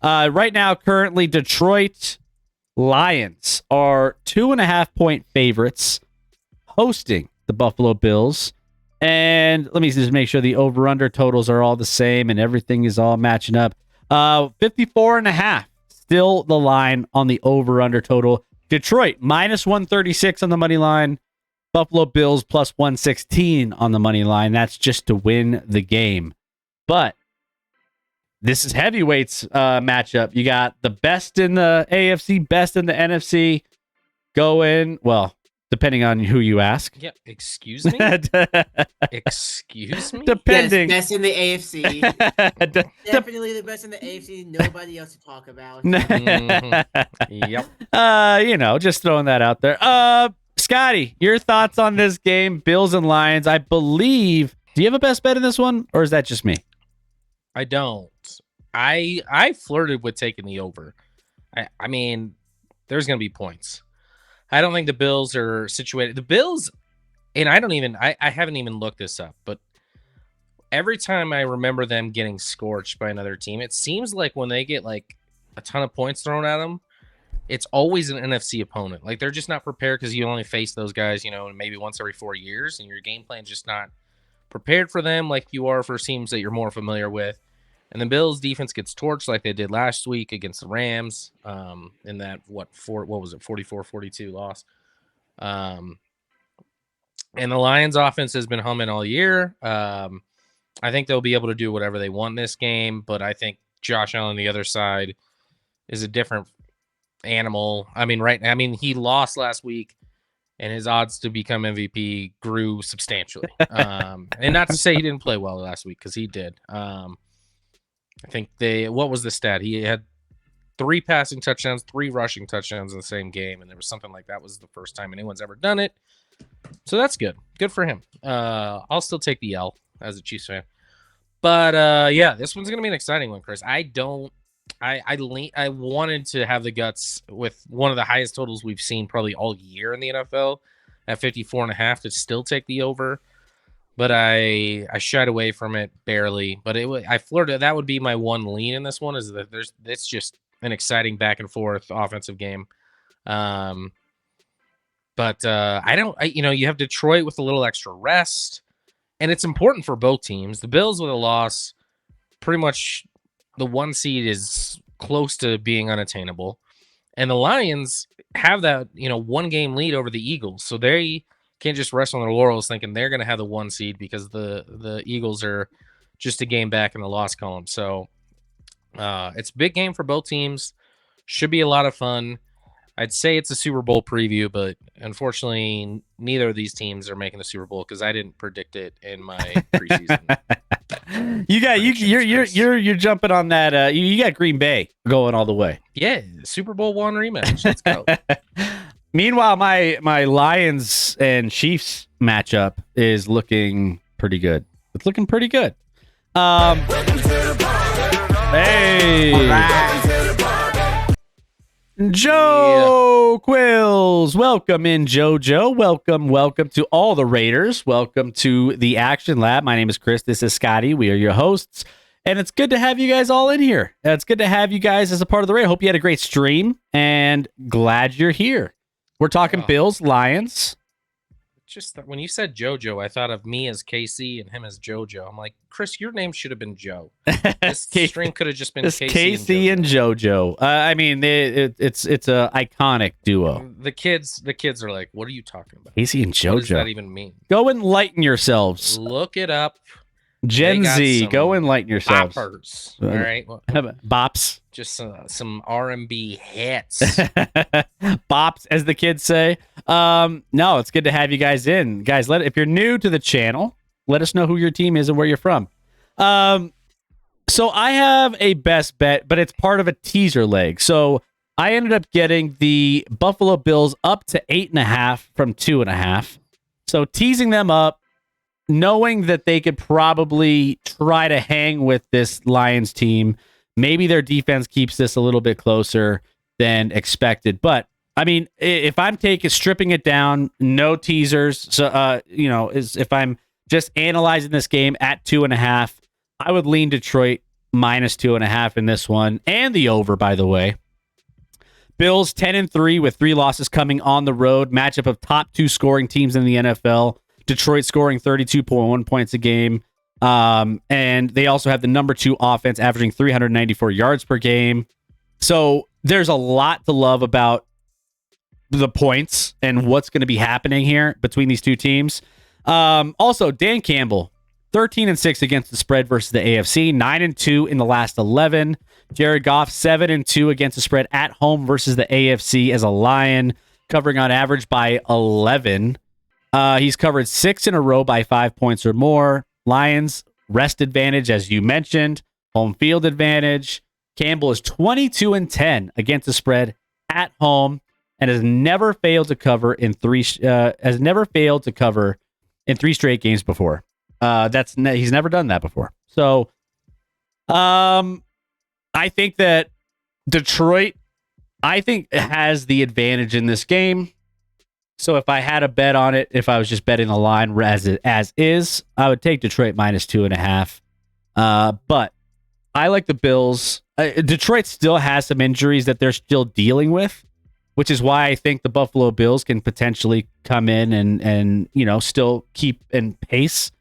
Right now, currently, Detroit Lions are 2.5-point favorites hosting the Buffalo Bills. And let me just make sure the over-under totals are all the same and everything is all matching up. 54.5, still the line on the over-under total. Detroit, minus 136 on the money line. Buffalo Bills, plus 116 on the money line. That's just to win the game. But this is heavyweights matchup. You got the best in the AFC, best in the NFC going, well, depending on who you ask. Yeah, excuse me? Excuse me? Depending. Yes, best in the AFC. Definitely the best in the AFC. Nobody else to talk about. Yep. Just throwing that out there. Scotty, your thoughts on this game, Bills and Lions? I believe, do you have a best bet in this one, or is that just me? I don't. I flirted with taking the over. I mean, there's going to be points. I don't think the Bills are situated. The Bills, and I haven't even looked this up, but every time I remember them getting scorched by another team, it seems like when they get like a ton of points thrown at them, it's always an NFC opponent. Like they're just not prepared because you only face those guys, maybe once every 4 years, and your game plan's just not prepared for them like you are for teams that you're more familiar with. And the Bills defense gets torched like they did last week against the Rams in that, 44-42 loss. And the Lions offense has been humming all year. I think they'll be able to do whatever they want in this game, but I think Josh Allen on the other side is a different animal. He lost last week, and his odds to become MVP grew substantially. And not to say he didn't play well last week, because he did. I think what was the stat? He had 3 passing touchdowns, 3 rushing touchdowns in the same game, and there was something like that was the first time anyone's ever done it. So that's good. Good for him. I'll still take the L as a Chiefs fan. But this one's gonna be an exciting one, Chris. I wanted to have the guts with one of the highest totals we've seen probably all year in the NFL at 54.5 to still take the over. But I shied away from it barely. But I flirted. That would be my one lean in this one, is that it's just an exciting back and forth offensive game. You have Detroit with a little extra rest, and it's important for both teams. The Bills with a loss, pretty much the 1 seed is close to being unattainable, and the Lions have that 1 game lead over the Eagles, so they can't just rest on their laurels thinking they're going to have the 1 seed, because the Eagles are just a game back in the loss column. So it's a big game for both teams. Should be a lot of fun. I'd say it's a Super Bowl preview, but unfortunately, neither of these teams are making the Super Bowl because I didn't predict it in my preseason. You're jumping on that. You got Green Bay going all the way. Yeah, Super Bowl 1 rematch. Let's go. Meanwhile, my Lions and Chiefs matchup is looking pretty good. It's looking pretty good. Hey. Joe Quills, welcome in, JoJo. Welcome to all the Raiders. Welcome to the Action Lab. My name is Chris. This is Scotty. We are your hosts, and it's good to have you guys all in here. It's good to have you guys as a part of the Raiders. Hope you had a great stream, and glad you're here. We're talking Bills, Lions. Just when you said JoJo, I thought of me as Casey and him as JoJo. I'm like, Chris, your name should have been Joe. This stream could have just been Casey and JoJo. It's a iconic duo. The kids are like, what are you talking about? Casey and JoJo. What does that even mean? Go enlighten yourselves. Look it up. Gen Z, go enlighten yourselves. Boppers. All right. Bops. Just some R&B hits. Bops, as the kids say. No, it's good to have you guys in. Guys, if you're new to the channel, let us know who your team is and where you're from. So I have a best bet, but it's part of a teaser leg. So I ended up getting the Buffalo Bills up to 8.5 from 2.5. So teasing them up, knowing that they could probably try to hang with this Lions team. Maybe their defense keeps this a little bit closer than expected. But, I mean, if I'm stripping it down, no teasers, so, if I'm just analyzing this game at 2.5, I would lean Detroit minus 2.5 in this one, and the over, by the way. Bills 10-3 with 3 losses coming on the road. Matchup of top 2 scoring teams in the NFL. Detroit scoring 32.1 points a game. And they also have the number 2 offense, averaging 394 yards per game. So there's a lot to love about the points and what's going to be happening here between these two teams. Also, Dan Campbell, 13-6 against the spread versus the AFC, 9-2 in the last 11. Jared Goff, 7-2 against the spread at home versus the AFC as a Lion, covering on average by 11. He's covered 6 in a row by 5 points or more. Lions, rest advantage, as you mentioned, home field advantage. Campbell is 22-10 against the spread at home and has never failed to cover in 3 straight games before. He's never done that before. So, I think that Detroit, has the advantage in this game. So if I had a bet on it, if I was just betting the line as is, I would take Detroit minus 2.5. But I like the Bills. Detroit still has some injuries that they're still dealing with, which is why I think the Buffalo Bills can potentially come in and still keep in pace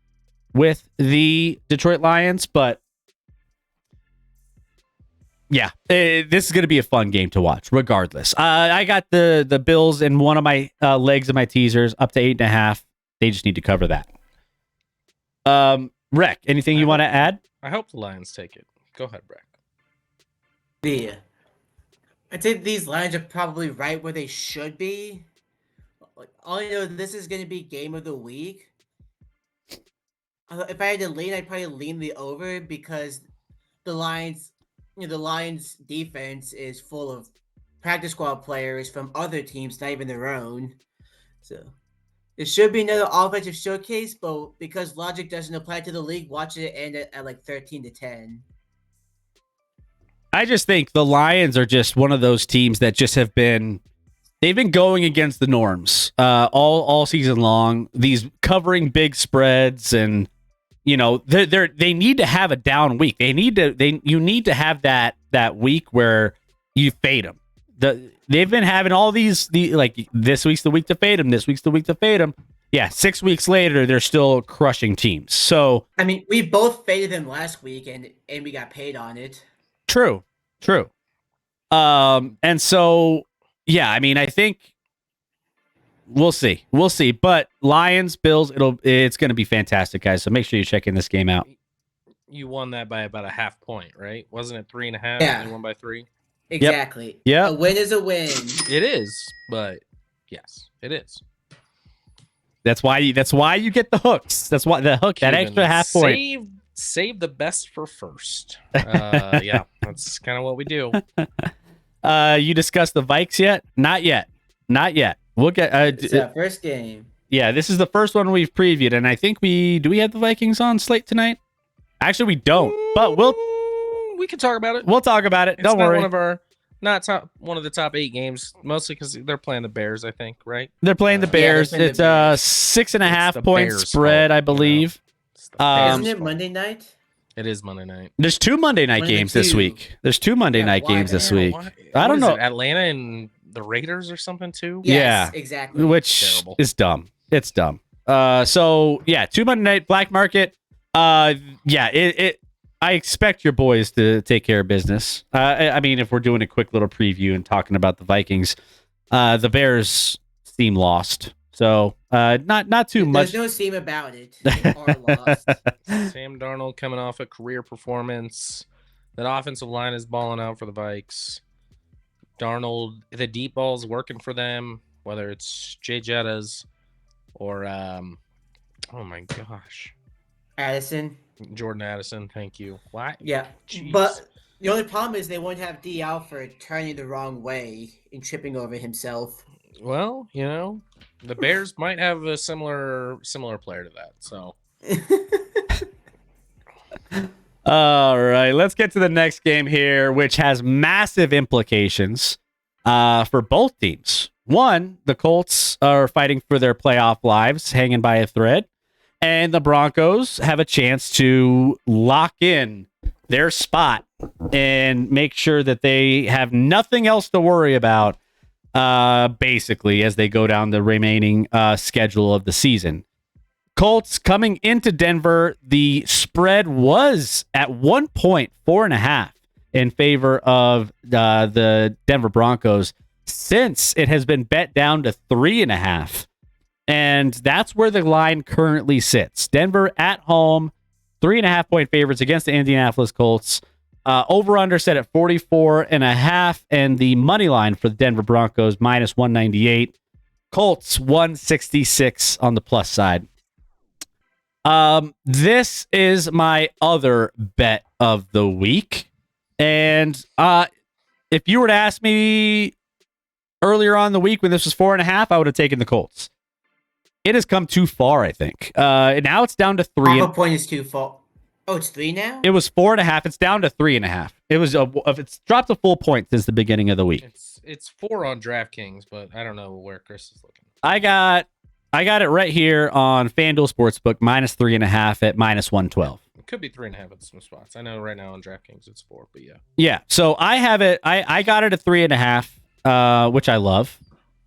with the Detroit Lions. But yeah, this is going to be a fun game to watch regardless. I got the Bills in one of my legs of my teasers up to 8.5. They just need to cover that. Rec, anything you want to add? I hope the Lions take it. Go ahead, Rec. Yeah. I'd say these lines are probably right where they should be. Like, all I know, this is going to be game of the week. If I had to lean, I'd probably lean the over because the Lions defense is full of practice squad players from other teams, not even their own. So it should be another offensive showcase, but because logic doesn't apply to the league, watch it end at like 13-10. I just think the Lions are just one of those teams that just they've been going against the norms all season long. These covering big spreads, and they need to have a down week. You need to have that week where you fade them. They've been having all these like this week's the week to fade them. This week's the week to fade them. Yeah, 6 weeks later they're still crushing teams. So I mean, we both faded them last week, and we got paid on it. True. And so, yeah, I mean, I think we'll see. But Lions, Bills, it's going to be fantastic, guys. So make sure you check in this game out. You won that by about a half point, right? Wasn't it 3.5? Yeah. You won by 3. Exactly. Yeah. A win is a win. It is, but yes, it is. That's why you get the hooks. That's why the hook, that extra half point. Save the best for first. Yeah, that's kind of what we do. You discussed the Vikes yet? Not yet. We'll get It's our first game. Yeah, this is the first one we've previewed, and I think we have the Vikings on slate tonight. Actually, we don't, but we can talk about it. We'll talk about it. Don't worry. One of the top 8 games, mostly because they're playing the Bears. I think, right? They're playing the Bears. It's a 6.5 point spread, I believe. Isn't it Monday night? It is Monday night. There's 2 Monday night games this week. I don't know. Atlanta and the Raiders or something too. Yes, yeah, exactly. Which is dumb. It's dumb. So yeah, 2 Monday night black market. I expect your boys to take care of business. I mean, if we're doing a quick little preview and talking about the Vikings, the Bears seem lost. So not too much. There's no seam about it. They are lost. Sam Darnold coming off a career performance. That offensive line is balling out for the Vikes. Darnold, the deep ball's working for them, whether it's Jay Jettas or oh my gosh, Jordan Addison. Thank you. Why? Yeah, Jeez. But the only problem is they won't have D out for turning the wrong way and tripping over himself. Well, the Bears might have a similar player to that. So, all right, let's get to the next game here, which has massive implications for both teams. One, the Colts are fighting for their playoff lives, hanging by a thread, and the Broncos have a chance to lock in their spot and make sure that they have nothing else to worry about, basically, as they go down the remaining schedule of the season. Colts coming into Denver, the spread was at 1 point, 4.5 in favor of the Denver Broncos, since it has been bet down to 3.5. And that's where the line currently sits. Denver at home, 3.5 point favorites against the Indianapolis Colts. Over under set at 44.5, and the money line for the Denver Broncos minus 198. Colts 166 on the plus side. This is my other bet of the week. And if you were to ask me earlier on in the week when this was 4.5, I would have taken the Colts. It has come too far, I think. Now it's down to 3. Half a point is too far. Oh, it's 3 now? It was 4.5. It's down to 3.5. It's dropped a full point since the beginning of the week. It's 4 on DraftKings, but I don't know where Chris is looking. I got it right here on FanDuel Sportsbook, minus 3.5 at minus 112. It could be 3.5 at some spots. I know right now on DraftKings it's 4, but yeah. Yeah. So I have it. I got it at 3.5, which I love,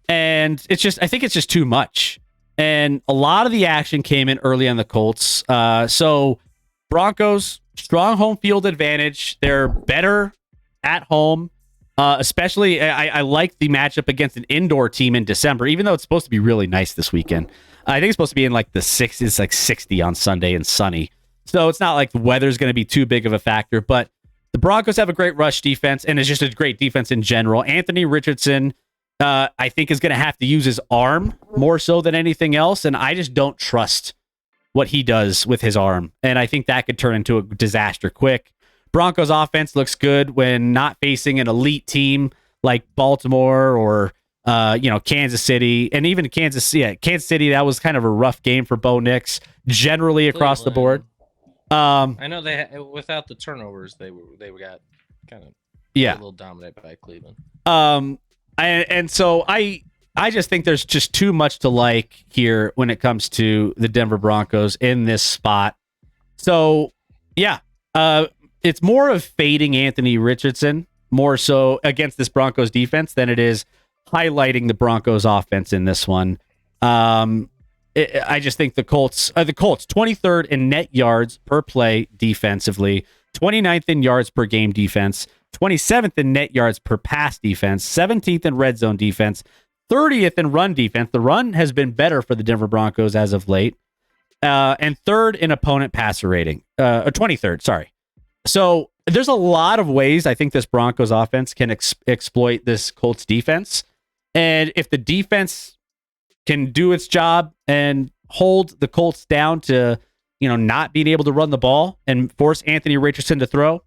and I think it's just too much. And a lot of the action came in early on the Colts. So Broncos, strong home field advantage. They're better at home. Especially, I like the matchup against an indoor team in December, even though it's supposed to be really nice this weekend. I think it's supposed to be in like the 60s, it's like 60 on Sunday and sunny. So it's not like the weather's going to be too big of a factor, but the Broncos have a great rush defense, and it's just a great defense in general. Anthony Richardson, I think, is going to have to use his arm more so than anything else, and I just don't trust what he does with his arm, and I think that could turn into a disaster quick. Broncos offense looks good when not facing an elite team like Baltimore or Kansas City, and even Kansas City. That was kind of a rough game for Bo Nix generally across the board. I know without the turnovers, they got kind of a little dominated by Cleveland. And so I just think there's just too much to like here when it comes to the Denver Broncos in this spot. So yeah, it's more of fading Anthony Richardson more so against this Broncos defense than it is highlighting the Broncos offense in this one. I just think the Colts 23rd in net yards per play defensively, 29th in yards per game defense, 27th in net yards per pass defense, 17th in red zone defense, 30th in run defense. The run has been better for the Denver Broncos as of late. And 3rd in opponent passer rating, 23rd, sorry. So there's a lot of ways I think this Broncos offense can exploit this Colts defense. And if the defense can do its job and hold the Colts down to, not being able to run the ball and force Anthony Richardson to throw,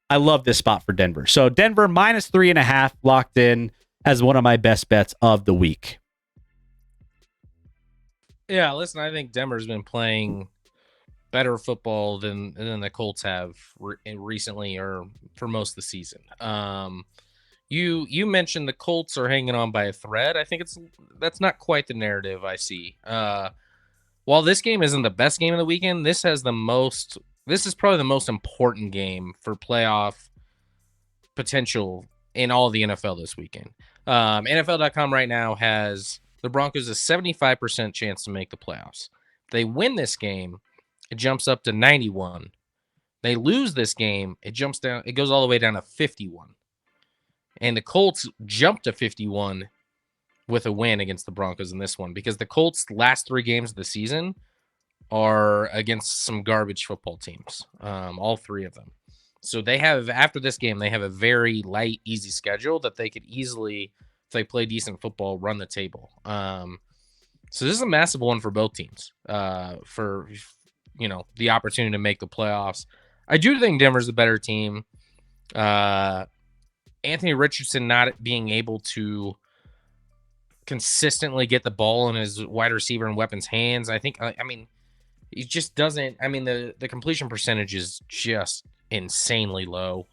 I love this spot for Denver. So Denver minus 3.5 locked in as one of my best bets of the week. Yeah, listen, I think Denver's been playing better football than the Colts have recently or for most of the season. You mentioned the Colts are hanging on by a thread. I think that's not quite the narrative I see. While this game isn't the best game of the weekend, this is probably the most important game for playoff potential in all of the NFL this weekend. NFL.com right now has the Broncos a 75% chance to make the playoffs. If they win this game, it jumps up to 91. They lose this game, it jumps down. It goes all the way down to 51. And the Colts jump to 51 with a win against the Broncos in this one, because the Colts' last 3 games of the season are against some garbage football teams, all 3 of them. So they have, after this game, they have a very light, easy schedule that they could easily, if they play decent football, run the table. So this is a massive one for both teams, for the opportunity to make the playoffs. I do think Denver's a better team. Anthony Richardson not being able to consistently get the ball in his wide receiver and weapons' hands. I mean, he just doesn't. I mean, the completion percentage is just insanely low.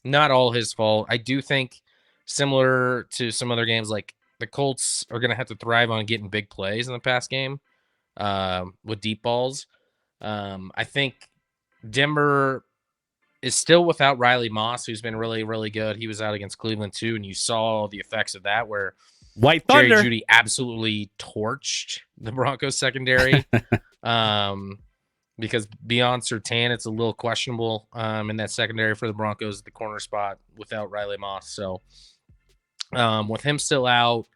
Not all his fault. I do think, similar to some other games, like the Colts are going to have to thrive on getting big plays in the pass game with deep balls. I think Denver is still without Riley Moss, who's been really, really good. He was out against Cleveland too, and you saw the effects of that where White Jerry Thunder. Jeudy absolutely torched the Broncos secondary. Because beyond Surtain, it's a little questionable in that secondary for the Broncos at the corner spot without Riley Moss. So with him still out,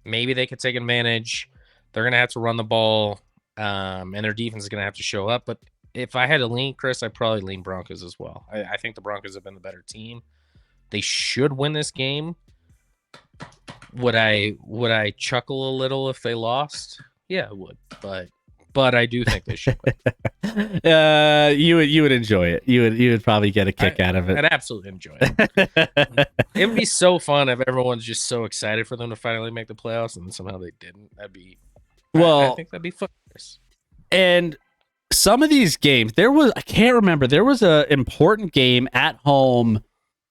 maybe they could take advantage. They're going to have to run the ball, and their defense is going to have to show up. But if I had to lean, Chris, I'd probably lean Broncos as well. I think the Broncos have been the better team. They should win this game. Would I chuckle a little if they lost? Yeah, I would. But I do think they should win. You would enjoy it. You would probably get a kick out of it. I'd absolutely enjoy it. It would be so fun if everyone's just so excited for them to finally make the playoffs and somehow they didn't. That'd be I think that'd be fun. And some of these games, I can't remember. There was a important game at home.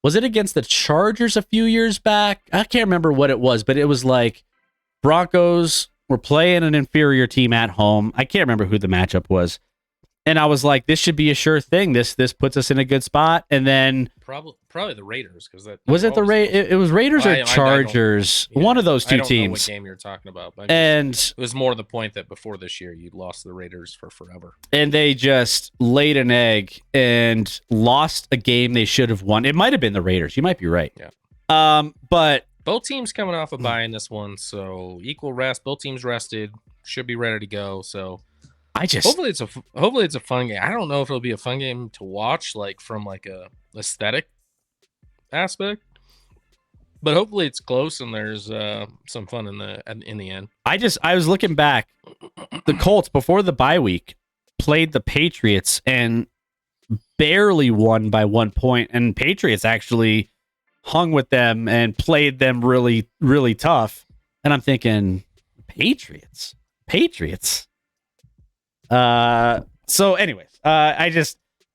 Was it against the Chargers a few years back? I can't remember what it was, but it was like Broncos were playing an inferior team at home. I can't remember who the matchup was. And I was like, this should be a sure thing. This puts us in a good spot. And then probably the Raiders, because that was it the It was Raiders or Chargers. One of those two teams. I don't know what game you're talking about. But and it was more the point that before this year, you lost the Raiders for forever. And they just laid an egg and lost a game they should have won. It might have been the Raiders. You might be right. Yeah. But both teams coming off a bye in this one, so equal rest. Both teams rested, should be ready to go. So hopefully it's a fun game. I don't know if it'll be a fun game to watch, like from like a aesthetic aspect, but hopefully it's close and there's some fun in the end. I was looking back. The Colts before the bye week played the Patriots and barely won by 1 point, and Patriots actually hung with them and played them really, really tough. And I'm thinking, Patriots. So anyways,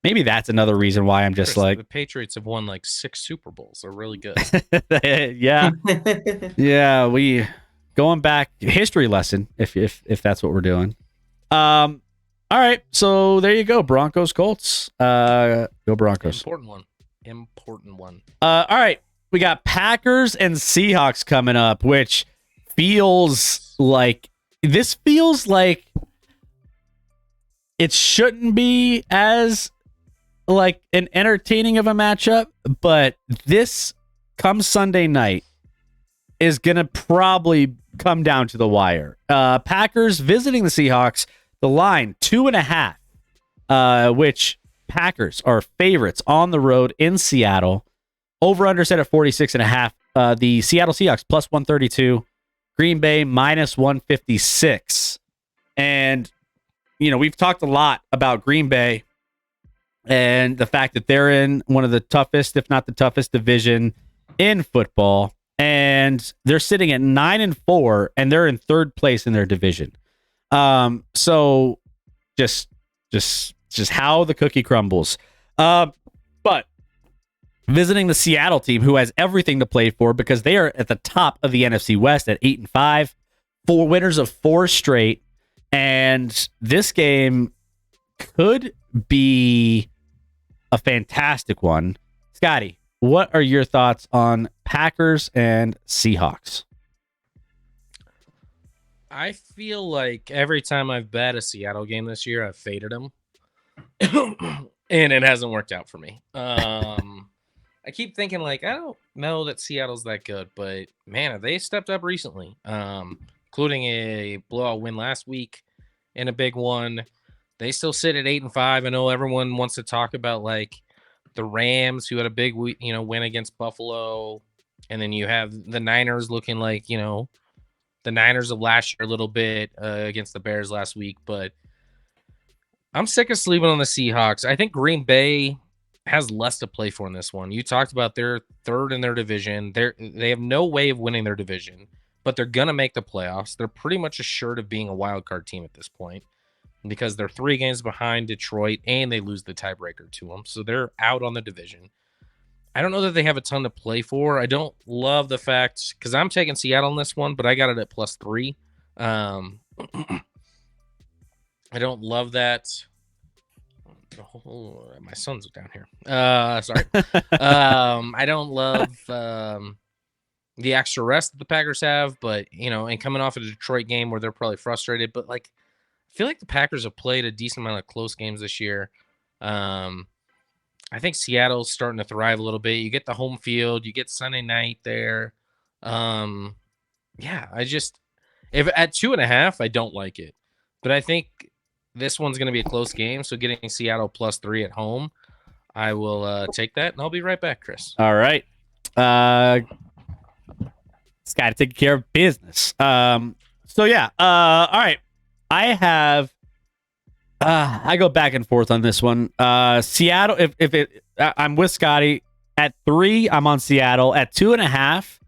maybe that's another reason why I'm just Chris, like, the Patriots have won like 6 Super Bowls. They're really good. yeah. Yeah. We going back history lesson, if that's what we're doing. All right. So there you go. Broncos, Colts, go Broncos. Important one. All right, we got Packers and Seahawks coming up, which feels like it shouldn't be as like an entertaining of a matchup, but this come Sunday night is gonna probably come down to the wire. Packers visiting the Seahawks. The line 2.5, which Packers are favorites on the road in Seattle. Over under set at 46.5. The Seattle Seahawks plus 132. Green Bay minus 156. And, we've talked a lot about Green Bay and the fact that they're in one of the toughest, if not the toughest division in football. And they're sitting at 9-4, and they're in third place in their division. So just how the cookie crumbles. But visiting the Seattle team, who has everything to play for because they are at the top of the NFC West at 8-5, 4 winners of 4 straight. And this game could be a fantastic one. Scotty, what are your thoughts on Packers and Seahawks? I feel like every time I've bet a Seattle game this year, I've faded them. And it hasn't worked out for me. I keep thinking, like, I don't know that Seattle's that good, but man, have they stepped up recently, including a blowout win last week and a big one. They still sit at 8-5. I know everyone wants to talk about like the Rams, who had a big win against Buffalo, and then you have the Niners looking like the Niners of last year a little bit against the Bears last week. But I'm sick of sleeping on the Seahawks. I think Green Bay has less to play for in this one. You talked about their third in their division. They have no way of winning their division, but they're going to make the playoffs. They're pretty much assured of being a wild card team at this point because they're 3 games behind Detroit and they lose the tiebreaker to them. So they're out on the division. I don't know that they have a ton to play for. I don't love the fact, because I'm taking Seattle in this one, but I got it at +3. I don't love that. Oh, my son's down here. Sorry. I don't love the extra rest that the Packers have, but and coming off a Detroit game where they're probably frustrated, but like I feel like the Packers have played a decent amount of close games this year. I think Seattle's starting to thrive a little bit. You get the home field, you get Sunday night there. Yeah, if at 2.5, I don't like it, but I think this one's going to be a close game. So getting Seattle +3 at home, I will take that, and I'll be right back, Chris. All right. It's got to take care of business. So yeah. All right. I have. I go back and forth on this one. Seattle. I'm with Scotty at 3. I'm on Seattle at 2.5.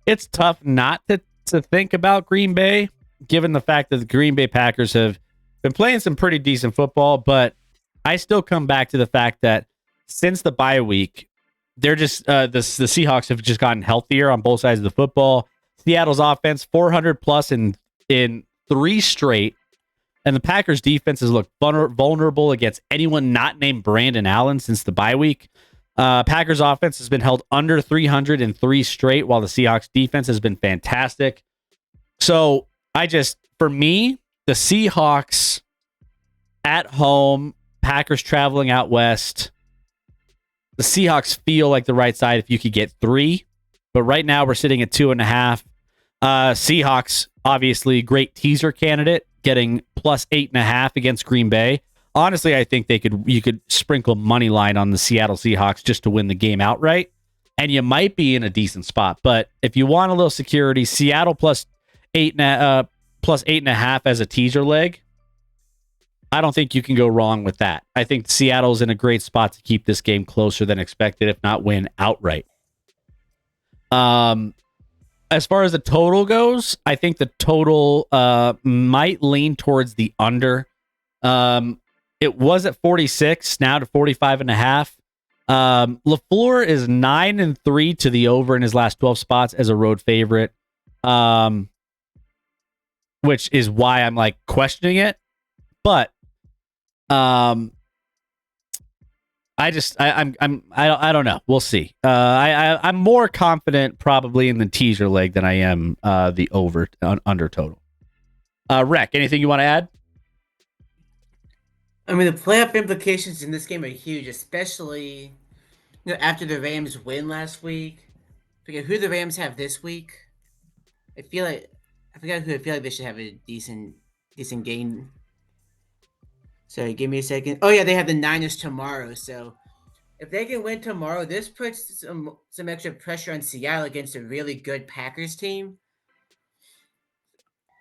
It's tough not to think about Green Bay, given the fact that the Green Bay Packers have been playing some pretty decent football. But I still come back to the fact that since the bye week, they're just the Seahawks have just gotten healthier on both sides of the football. Seattle's offense 400 plus in 3 straight. And the Packers defense has looked vulnerable against anyone not named Brandon Allen since the bye week. Packers offense has been held under 300 in 3 straight, while the Seahawks defense has been fantastic. So for me, the Seahawks at home, Packers traveling out west, the Seahawks feel like the right side if you could get 3. But right now we're sitting at 2.5. Seahawks, obviously, great teaser candidate, getting +8.5 against Green Bay. Honestly, I think you could sprinkle money line on the Seattle Seahawks just to win the game outright, and you might be in a decent spot. But if you want a little security, Seattle +8.5 as a teaser leg, I don't think you can go wrong with that. I think Seattle's in a great spot to keep this game closer than expected, if not win outright. As far as the total goes, I think the total might lean towards the under. It was at 46, now to 45.5. LaFleur is 9-3 to the over in his last 12 spots as a road favorite, which is why I'm like questioning it. But I don't know. We'll see. I'm more confident probably in the teaser leg than I am the under total. Rec, anything you want to add? I mean, the playoff implications in this game are huge, especially after the Rams win last week. I forget who the Rams have this week. I forgot who. I feel like they should have a decent game. Sorry, give me a second. Oh yeah, they have the Niners tomorrow. So if they can win tomorrow, this puts some extra pressure on Seattle against a really good Packers team.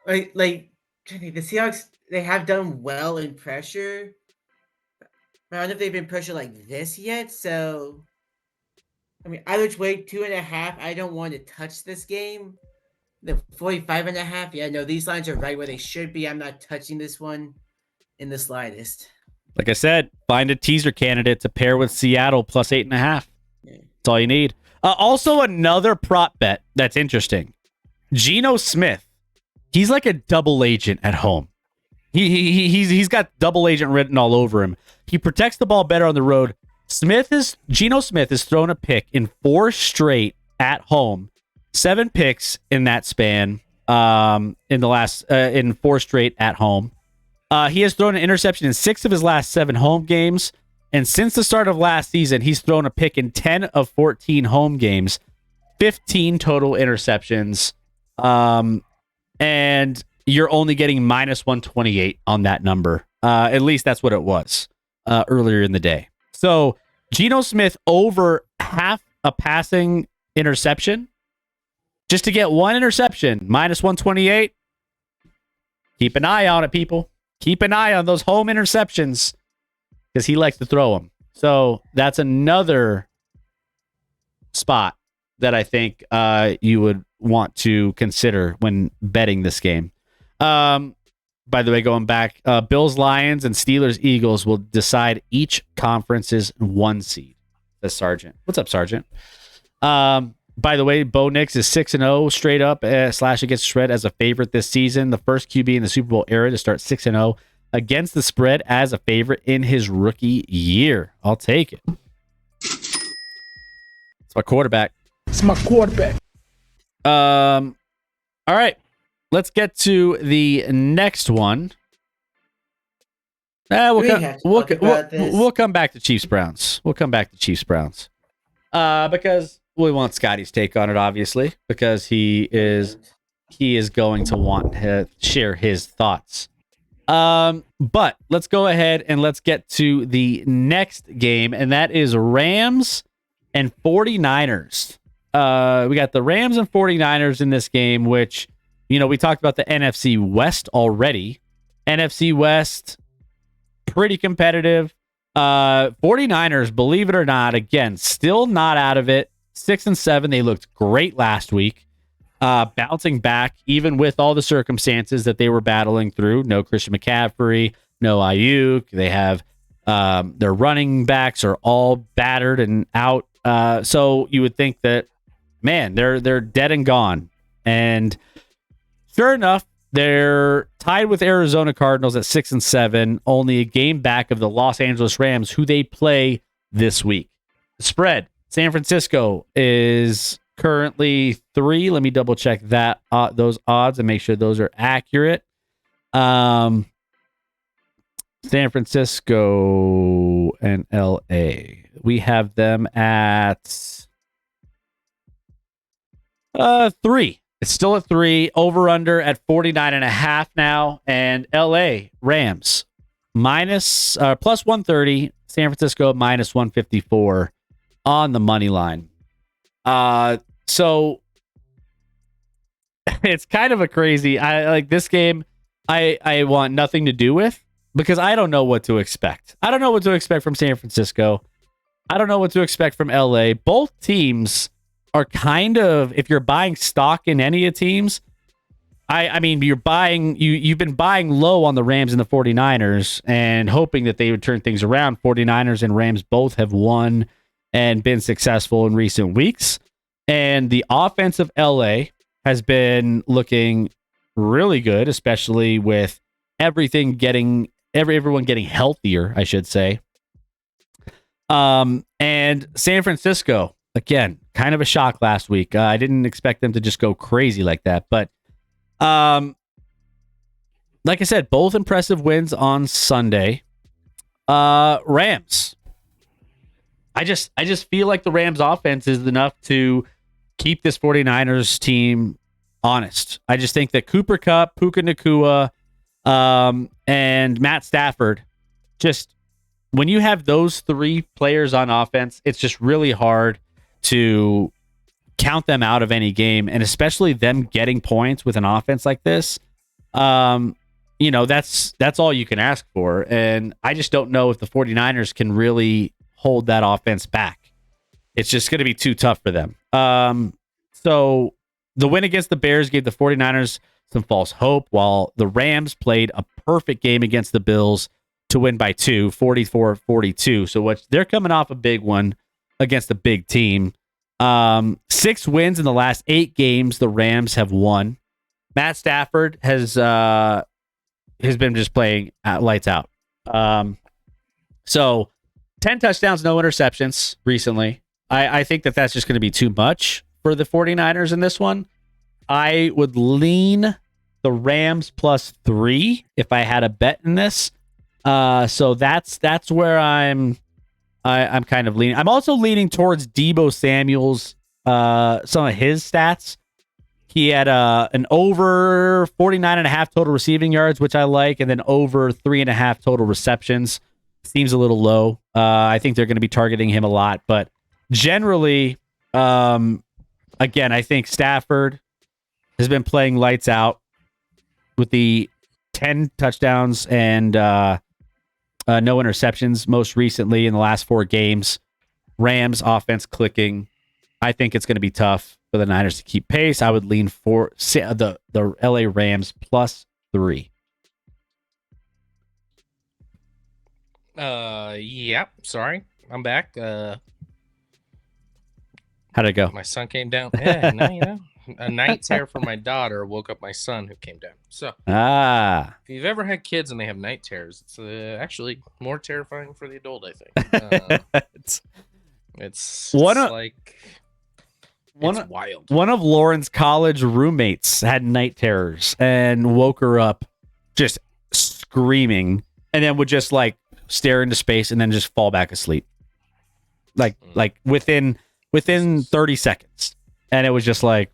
Like the Seahawks, they have done well in pressure. But I don't know if they've been pressured like this yet. So I mean, either which way, 2.5. I don't want to touch this game. The 45.5. Yeah, no, these lines are right where they should be. I'm not touching this one in the slightest. Like I said, find a teaser candidate to pair with Seattle +8.5. Yeah. That's all you need. Also, another prop bet that's interesting. Geno Smith. He's like a double agent at home. He's got double agent written all over him. He protects the ball better on the road. Geno Smith has thrown a pick in 4 straight at home. 7 picks in that span. In 4 straight at home. He has thrown an interception in 6 of his last 7 home games. And since the start of last season, he's thrown a pick in 10 of 14 home games. 15 total interceptions. And you're only getting -128 on that number. At least that's what it was earlier in the day. So Geno Smith over half a passing interception. Just to get 1 interception, -128. Keep an eye on it, people. Keep an eye on those home interceptions because he likes to throw them. So that's another spot that I think you would want to consider when betting this game. By the way, going back, Bills, Lions, and Steelers, Eagles will decide each conference's 1 seed. That's Sargent. What's up, Sargent? By the way, Bo Nix is 6-0 straight up / against spread as a favorite this season. The first QB in the Super Bowl era to start 6-0 against the spread as a favorite in his rookie year. I'll take it. It's my quarterback. All right. Let's get to the next one. We'll come back to Chiefs Browns. Because we want Scotty's take on it, obviously, because he is going to want to share his thoughts. But let's go ahead and let's get to the next game, and that is Rams and 49ers. We got the Rams and 49ers in this game, which, we talked about the NFC West already. NFC West, pretty competitive. 49ers, believe it or not, again, still not out of it. 6-7. They looked great last week. Bouncing back, even with all the circumstances that they were battling through. No Christian McCaffrey, no Ayuk. They have their running backs are all battered and out. So you would think that, man, they're dead and gone. And sure enough, they're tied with Arizona Cardinals at 6-7, only a game back of the Los Angeles Rams, who they play this week. The spread, San Francisco is currently 3. Let me double check those odds and make sure those are accurate. San Francisco and LA. We have them at 3. It's still at 3. Over under at 49.5 now. And LA Rams plus 130. San Francisco minus 154 on the money line. So it's kind of a crazy. I like this game. I want nothing to do with, because I don't know what to expect. I don't know what to expect from San Francisco. I don't know what to expect from LA. Both teams are kind of, if you're buying stock in any of teams, I mean, you've been buying low on the Rams and the 49ers and hoping that they would turn things around. 49ers and Rams both have won and been successful in recent weeks. And the offense of LA has been looking really good, especially with everyone getting healthier, I should say. And San Francisco, again, kind of a shock last week. I didn't expect them to just go crazy like that, but like I said, both impressive wins on Sunday. Rams. I just feel like the Rams offense is enough to keep this 49ers team honest. I just think that Cooper Kupp, Puka Nacua, and Matt Stafford, just when you have those 3 players on offense, it's just really hard to count them out of any game, and especially them getting points with an offense like this. That's all you can ask for. And I just don't know if the 49ers can really hold that offense back. It's just going to be too tough for them. So the win against the Bears gave the 49ers some false hope, while the Rams played a perfect game against the Bills to win by 2, 44-42. So they're coming off a big one against a big team. 6 wins in the last 8 games the Rams have won. Matt Stafford has been just playing lights out. So 10 touchdowns, no interceptions recently. I think that's just going to be too much for the 49ers in this one. I would lean the Rams plus 3 if I had a bet in this. So that's where I'm kind of leaning. I'm also leaning towards Deebo Samuel's some of his stats. He had an over 49.5 total receiving yards, which I like, and then over 3.5 total receptions. Seems a little low. I think they're going to be targeting him a lot, but generally, again, I think Stafford has been playing lights out with the 10 touchdowns and no interceptions most recently in the last 4 games. Rams offense clicking. I think it's going to be tough for the Niners to keep pace. I would lean for the LA Rams plus 3. Yeah, sorry. I'm back. How'd it go? My son came down. Yeah, no, A night terror for my daughter woke up my son who came down. So Ah. if you've ever had kids and they have night terrors, it's actually more terrifying for the adult, I think. It's One of like one it's of, wild. one of Lauren's college roommates had night terrors and woke her up just screaming, and then would just like stare into space and then just fall back asleep. Like within 30 seconds. And it was just like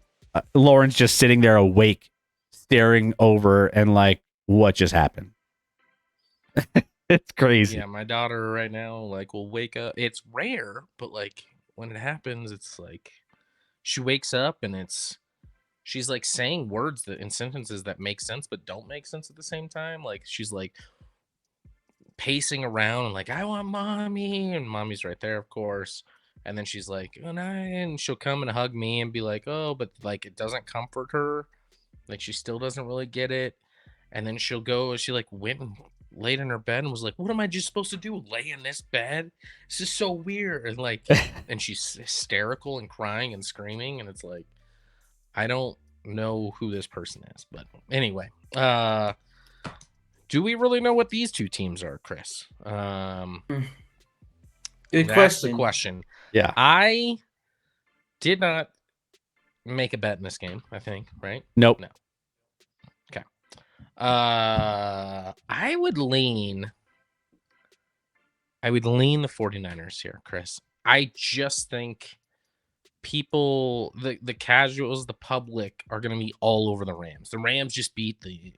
Lauren's just sitting there awake, staring over and like, what just happened? It's crazy. Yeah, my daughter right now like will wake up. It's rare, but like when it happens, it's like she wakes up and she's like saying words that in sentences that make sense but don't make sense at the same time. Like she's like pacing around and like, I want mommy, and mommy's right there, of course. And then she's like, and she'll come and hug me and be like, oh, but like it doesn't comfort her. Like she still doesn't really get it. And then she like went and laid in her bed and was like, what am I just supposed to do? Lay in this bed? This is so weird. And like, and she's hysterical and crying and screaming. And it's like, I don't know who this person is. But anyway, do we really know what these two teams are, Chris? Good That's question. the question. Yeah. I did not make a bet in this game, I think, right? Nope. No. Okay. I would lean the 49ers here, Chris. I just think people, the casuals, the public are going to be all over the Rams. The Rams just beat the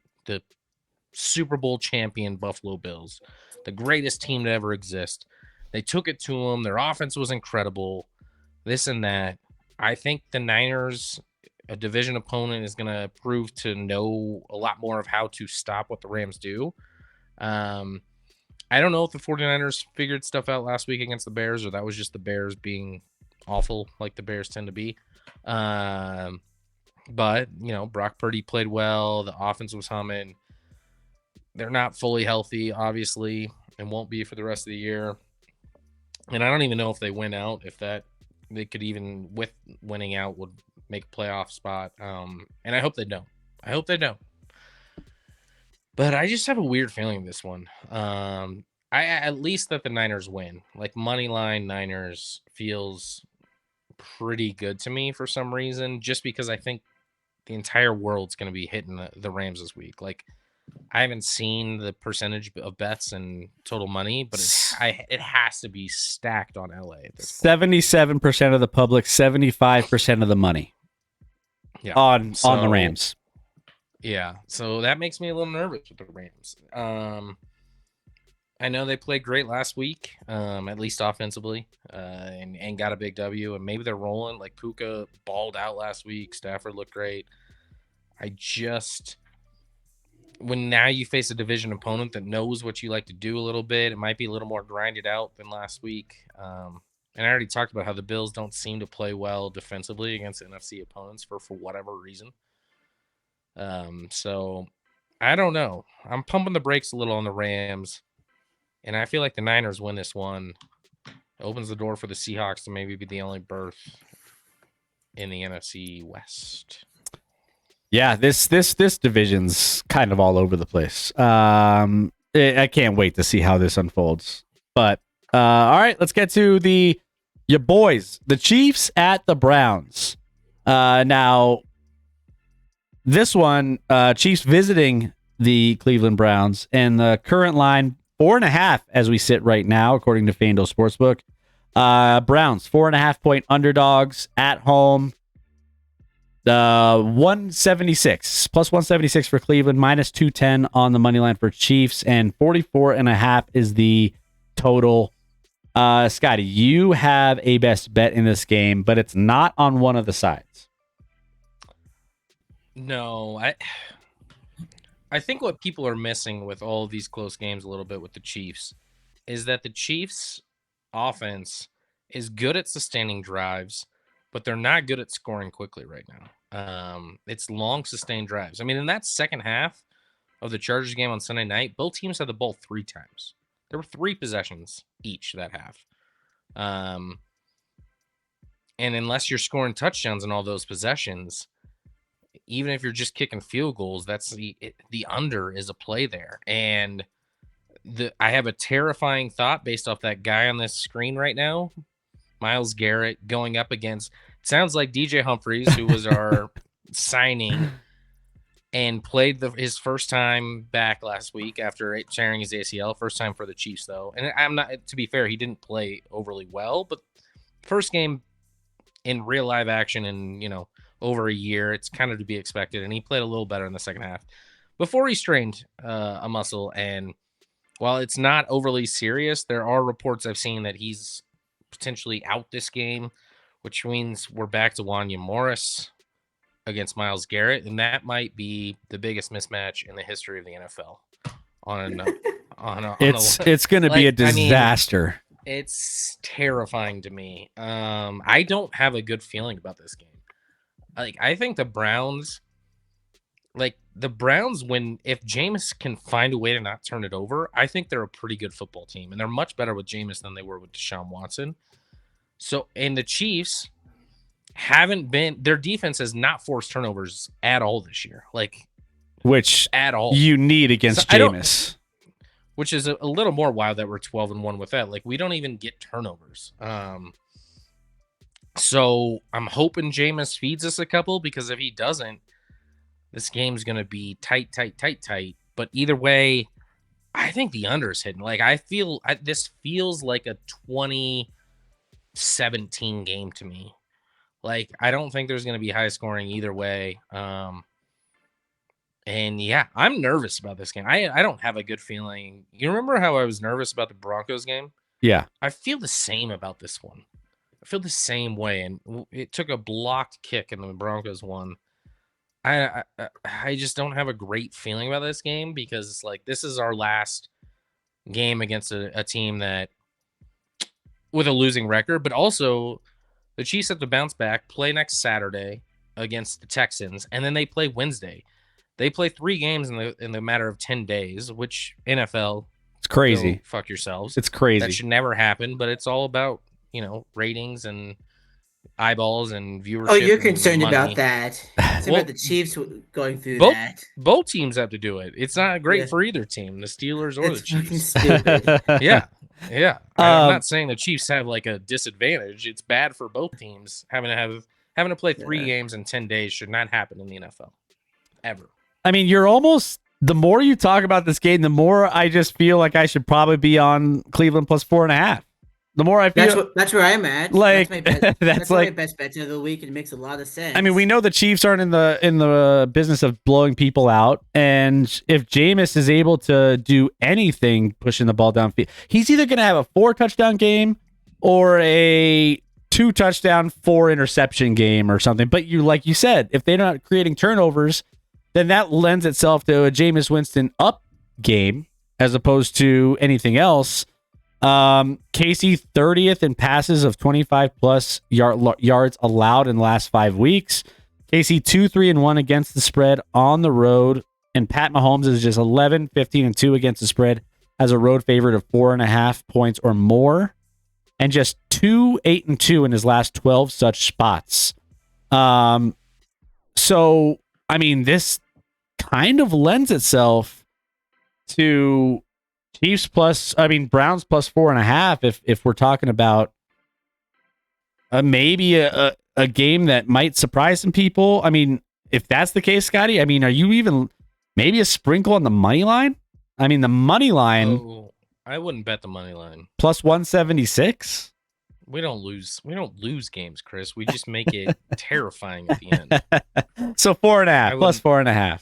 Super Bowl champion Buffalo Bills, the greatest team to ever exist. They took it to them. Their offense was incredible. This and that. I think the Niners, a division opponent, is going to prove to know a lot more of how to stop what the Rams do. I don't know if the 49ers figured stuff out last week against the Bears, or that was just the Bears being awful like the Bears tend to be. But, Brock Purdy played well. The offense was humming. They're not fully healthy, obviously, and won't be for the rest of the year. And I don't even know if they win out, if that they could even, with winning out, would make a playoff spot. And I hope they don't. But I just have a weird feeling this one. I at least that the Niners win. Like money line Niners feels pretty good to me for some reason, just because I think the entire world's going to be hitting the Rams this week. Like I haven't seen the percentage of bets and total money, but it has to be stacked on LA at this point. 77% of the public, 75% of the money. Yeah. On the Rams. Yeah. So that makes me a little nervous with the Rams. I know they played great last week, at least offensively, and got a big W, and maybe they're rolling. Like Puka balled out last week. Stafford looked great. When now you face a division opponent that knows what you like to do a little bit, it might be a little more grinded out than last week. And I already talked about how the Bills don't seem to play well defensively against NFC opponents for whatever reason. So I don't know. I'm pumping the brakes a little on the Rams, and I feel like the Niners win this one. It opens the door for the Seahawks to maybe be the only berth in the NFC West. Yeah, this division's kind of all over the place. I can't wait to see how this unfolds. But all right, let's get to your boys, the Chiefs at the Browns. Now, this one, Chiefs visiting the Cleveland Browns, and the current line 4.5 as we sit right now, according to FanDuel Sportsbook. Browns 4.5-point underdogs at home. 176 plus 176 for Cleveland, minus 210 on the money line for Chiefs, and 44.5 is the total. Scotty, you have a best bet in this game, but it's not on one of the sides. No, I think what people are missing with all of these close games a little bit with the Chiefs is that the Chiefs offense is good at sustaining drives, but they're not good at scoring quickly right now. It's long sustained drives. I mean, in that second half of the Chargers game on Sunday night, both teams had the ball 3 times. There were 3 possessions each that half. And unless you're scoring touchdowns in all those possessions, even if you're just kicking field goals, that's the under is a play there. And I have a terrifying thought based off that guy on this screen right now, Myles Garrett, going up against, sounds like DJ Humphries, who was our signing and played his first time back last week after tearing his ACL. First time for the Chiefs, though. And I'm not, to be fair, he didn't play overly well, but first game in real live action in, over a year, it's kind of to be expected. And he played a little better in the second half before he strained a muscle. And while it's not overly serious, there are reports I've seen that he's potentially out this game, which means we're back to Wanya Morris against Myles Garrett, and that might be the biggest mismatch in the history of the NFL. It's going to be a disaster. It's terrifying to me. I don't have a good feeling about this game. I think the Browns, if Jameis can find a way to not turn it over, I think they're a pretty good football team, and they're much better with Jameis than they were with Deshaun Watson. So, and the Chiefs their defense has not forced turnovers at all this year. Which at all you need against Jameis. Which is a little more wild that we're 12-1 with that. We don't even get turnovers. So I'm hoping Jameis feeds us a couple, because if he doesn't, this game's going to be tight. But either way, I think the under is hitting. This feels like a 2017 game to me. I don't think there's going to be high scoring either way. And yeah, I'm nervous about this game. I don't have a good feeling. You remember how I was nervous about the Broncos game? Yeah. I feel the same about this one. I feel the same way. And it took a blocked kick and the Broncos won. I just don't have a great feeling about this game, because this is our last game against a team that with a losing record, but also the Chiefs have to bounce back, play next Saturday against the Texans, and then they play Wednesday. They play 3 games in the matter of 10 days, which NFL, it's crazy. Go fuck yourselves. It's crazy. That should never happen, but it's all about, ratings and eyeballs and viewership. Oh, you're concerned about that. It's about the Chiefs going through that. Both teams have to do it. It's not great for either team, the Steelers or the Chiefs. Stupid. Yeah. I'm not saying the Chiefs have a disadvantage. It's bad for both teams. Having to play 3 games in 10 days should not happen in the NFL ever. I mean, the more you talk about this game, the more I just feel like I should probably be on Cleveland plus 4.5. The more I feel that's where I'm at. That's my best bet of the week. It makes a lot of sense. I mean, we know the Chiefs aren't in the business of blowing people out, and if Jameis is able to do anything pushing the ball downfield, he's either going to have a 4-touchdown game or a 2-touchdown, 4-interception game or something. But like you said, if they're not creating turnovers, then that lends itself to a Jameis Winston up game as opposed to anything else. Casey 30th in passes of 25 plus yards allowed in the last 5 weeks. Casey 2-3-1 against the spread on the road, and Pat Mahomes is just 11-15-2 against the spread as a road favorite of 4.5 points or more, and just 2-8-2 in his last 12 such spots. So I mean, this kind of lends itself to Browns plus 4.5. If we're talking about maybe a game that might surprise some people. I mean, if that's the case, Scotty, I mean, are you even maybe a sprinkle on the money line? I mean, the money line. Oh, I wouldn't bet the money line. Plus 176. We don't lose games, Chris. We just make it terrifying at the end. So 4.5 plus 4.5.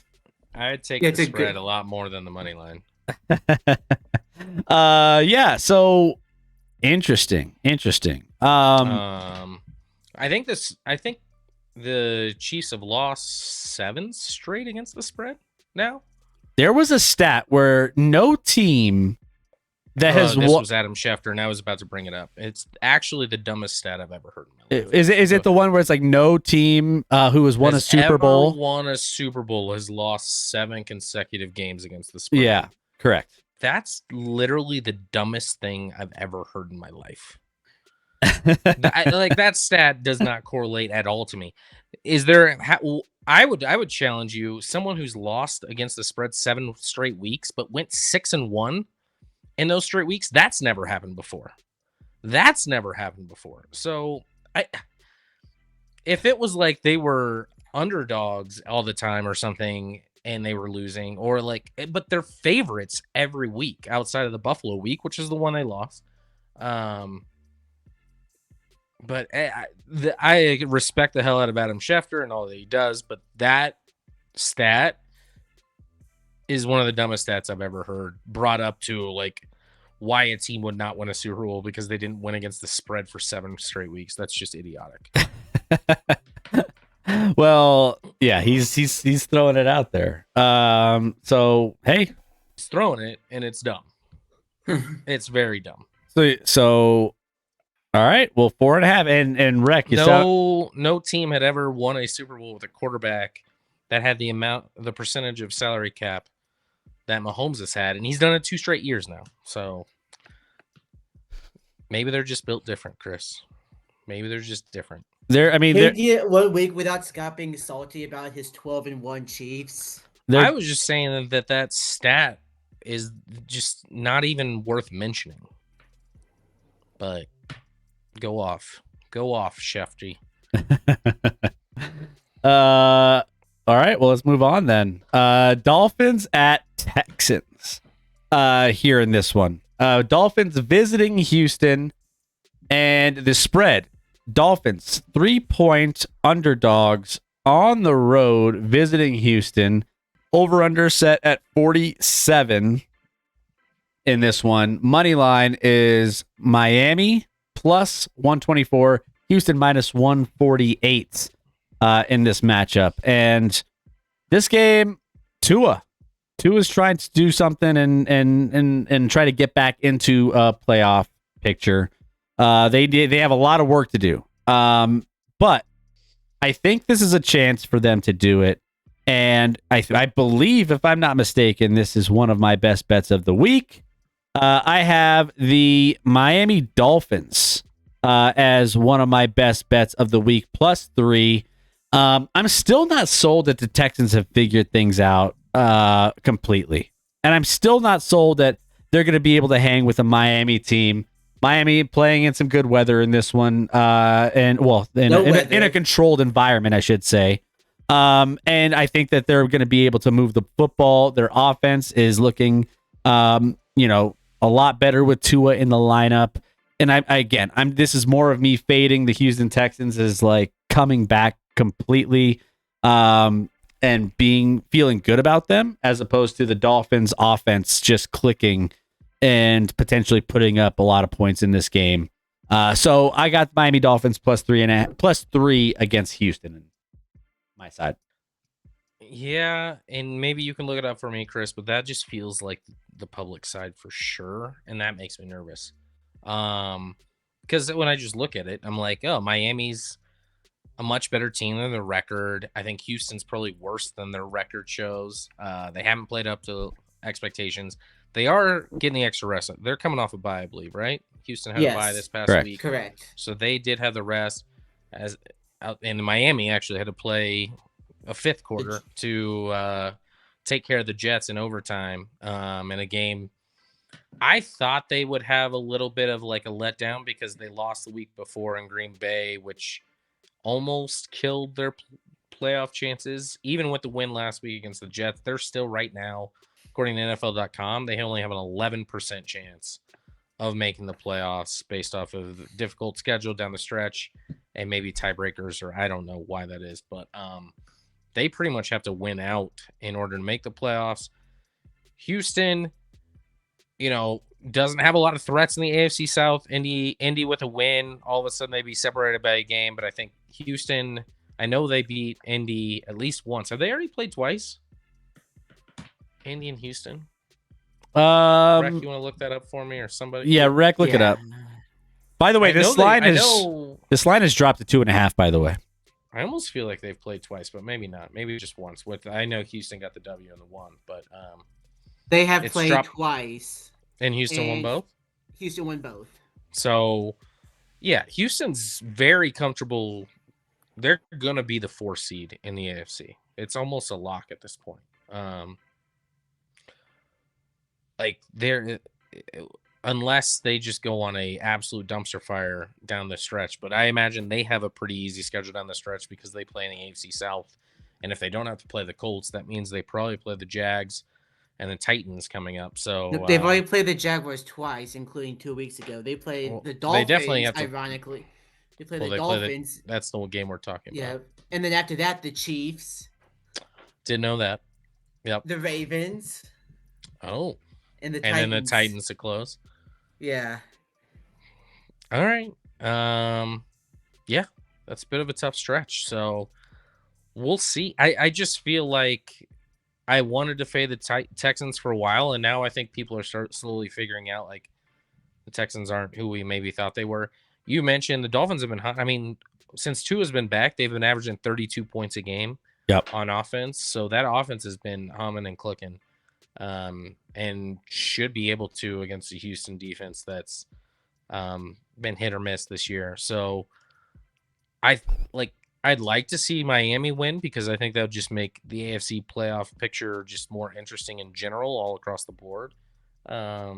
I'd take the spread a lot more than the money line. Yeah. So interesting. I think the Chiefs have lost 7 straight against the spread now. There was a stat where no team that has this was Adam Schefter, and I was about to bring it up. It's actually the dumbest stat I've ever heard in my life. Is it the one where it's no team who has won a Super Bowl? Won a Super Bowl has lost 7 consecutive games against the spread. Yeah, correct. That's literally the dumbest thing I've ever heard in my life. That stat does not correlate at all to me. Is there? I would challenge you, someone who's lost against the spread 7 straight weeks, but went 6-1 in those straight weeks. That's never happened before. So if it was like they were underdogs all the time or something and they were losing, or like, but they're favorites every week outside of the Buffalo week, which is the one they lost. But I respect the hell out of Adam Schefter and all that he does, but that stat is one of the dumbest stats I've ever heard brought up to like why a team would not win a Super Bowl because they didn't win against the spread for 7 straight weeks. That's just idiotic. Well, yeah, he's throwing it out there. So hey, He's throwing it and it's dumb. It's very dumb. So all right, well, 4.5 and Rec. No team had ever won a Super Bowl with a quarterback that had the percentage of salary cap that Mahomes has had, and he's done it 2 straight years now. So maybe they're just built different, Chris. Maybe they're just different. He did 1 week without Scott being salty about his 12-1 Chiefs. I was just saying that stat is just not even worth mentioning. But go off, Shefty. All right, well, let's move on then. Dolphins at Texans. Here in this one, Dolphins visiting Houston, and the spread. Dolphins 3-point underdogs on the road visiting Houston. Over under set at 47 in this one. Money line is Miami plus 124, Houston minus 148 in this matchup. And this game, Tua's trying to do something and try to get back into a playoff picture. They have a lot of work to do. But I think this is a chance for them to do it. And I believe, if I'm not mistaken, this is one of my best bets of the week. I have the Miami Dolphins as one of my best bets of the week, +3. I'm still not sold that the Texans have figured things out completely. And I'm still not sold that they're going to be able to hang with a Miami team. Miami playing in some good weather in this one, in a controlled environment, I should say. And I think that they're going to be able to move the football. Their offense is looking, a lot better with Tua in the lineup. And this is more of me fading the Houston Texans as like coming back completely, and feeling good about them, as opposed to the Dolphins offense just clicking and potentially putting up a lot of points in this game. So I got Miami Dolphins +3 against Houston on my side. Yeah, and maybe you can look it up for me, Chris, but that just feels like the public side for sure, and that makes me nervous. Because when I just look at it, I'm like, oh, Miami's a much better team than their record. I think Houston's probably worse than their record shows. They haven't played up to expectations. They are getting the extra rest. They're coming off a bye, I believe, right? Houston had a bye this past week. Correct. So they did have the rest. And Miami actually had to play a 5th quarter to take care of the Jets in overtime in a game. I thought they would have a little bit of like a letdown because they lost the week before in Green Bay, which almost killed their playoff chances. Even with the win last week against the Jets, they're still right now, according to NFL.com, they only have an 11% chance of making the playoffs based off of the difficult schedule down the stretch and maybe tiebreakers, or I don't know why that is, but they pretty much have to win out in order to make the playoffs. Houston, doesn't have a lot of threats in the AFC South. Indy with a win, all of a sudden they'd be separated by a game, but I think Houston, I know they beat Indy at least once. Have they already played twice? Indy and Houston? Rec, you want to look that up for me or somebody? Yeah, Rec, look it up. By the way, this line has dropped to 2.5, by the way. I almost feel like they've played twice, but maybe not. Maybe just once. I know Houston got the W and the 1, but they have played twice. And Houston won both? Houston won both. So, yeah, Houston's very comfortable they're gonna be the 4 seed in the AFC. It's almost a lock at this point. Like they're unless they just go on a absolute dumpster fire down the stretch. But I imagine they have a pretty easy schedule down the stretch because they play in the AFC South. And if they don't have to play the Colts, that means they probably play the Jags and the Titans coming up. So They've already played the Jaguars twice, including 2 weeks ago. They played the they definitely Dolphins, have to. ironically. They played Well, the they play the. Dolphins. That's the game we're talking Yeah. about. And then after that, the Chiefs, Didn't know that. Yep. the Ravens, Oh, and the and Titans. then the Titans to close. Yeah. All right. Yeah, that's a bit of a tough stretch. So we'll see. I just feel like I wanted to fade the Texans for a while, and now I think people are slowly figuring out like the Texans aren't who we maybe thought they were. You mentioned the Dolphins have been hot. I mean, since Tua has been back, they've been averaging 32 points a game on offense. So that offense has been humming and clicking, and should be able to against the Houston defense that's been hit or miss this year. So I'd like to see Miami win because I think that would just make the AFC playoff picture just more interesting in general all across the board. But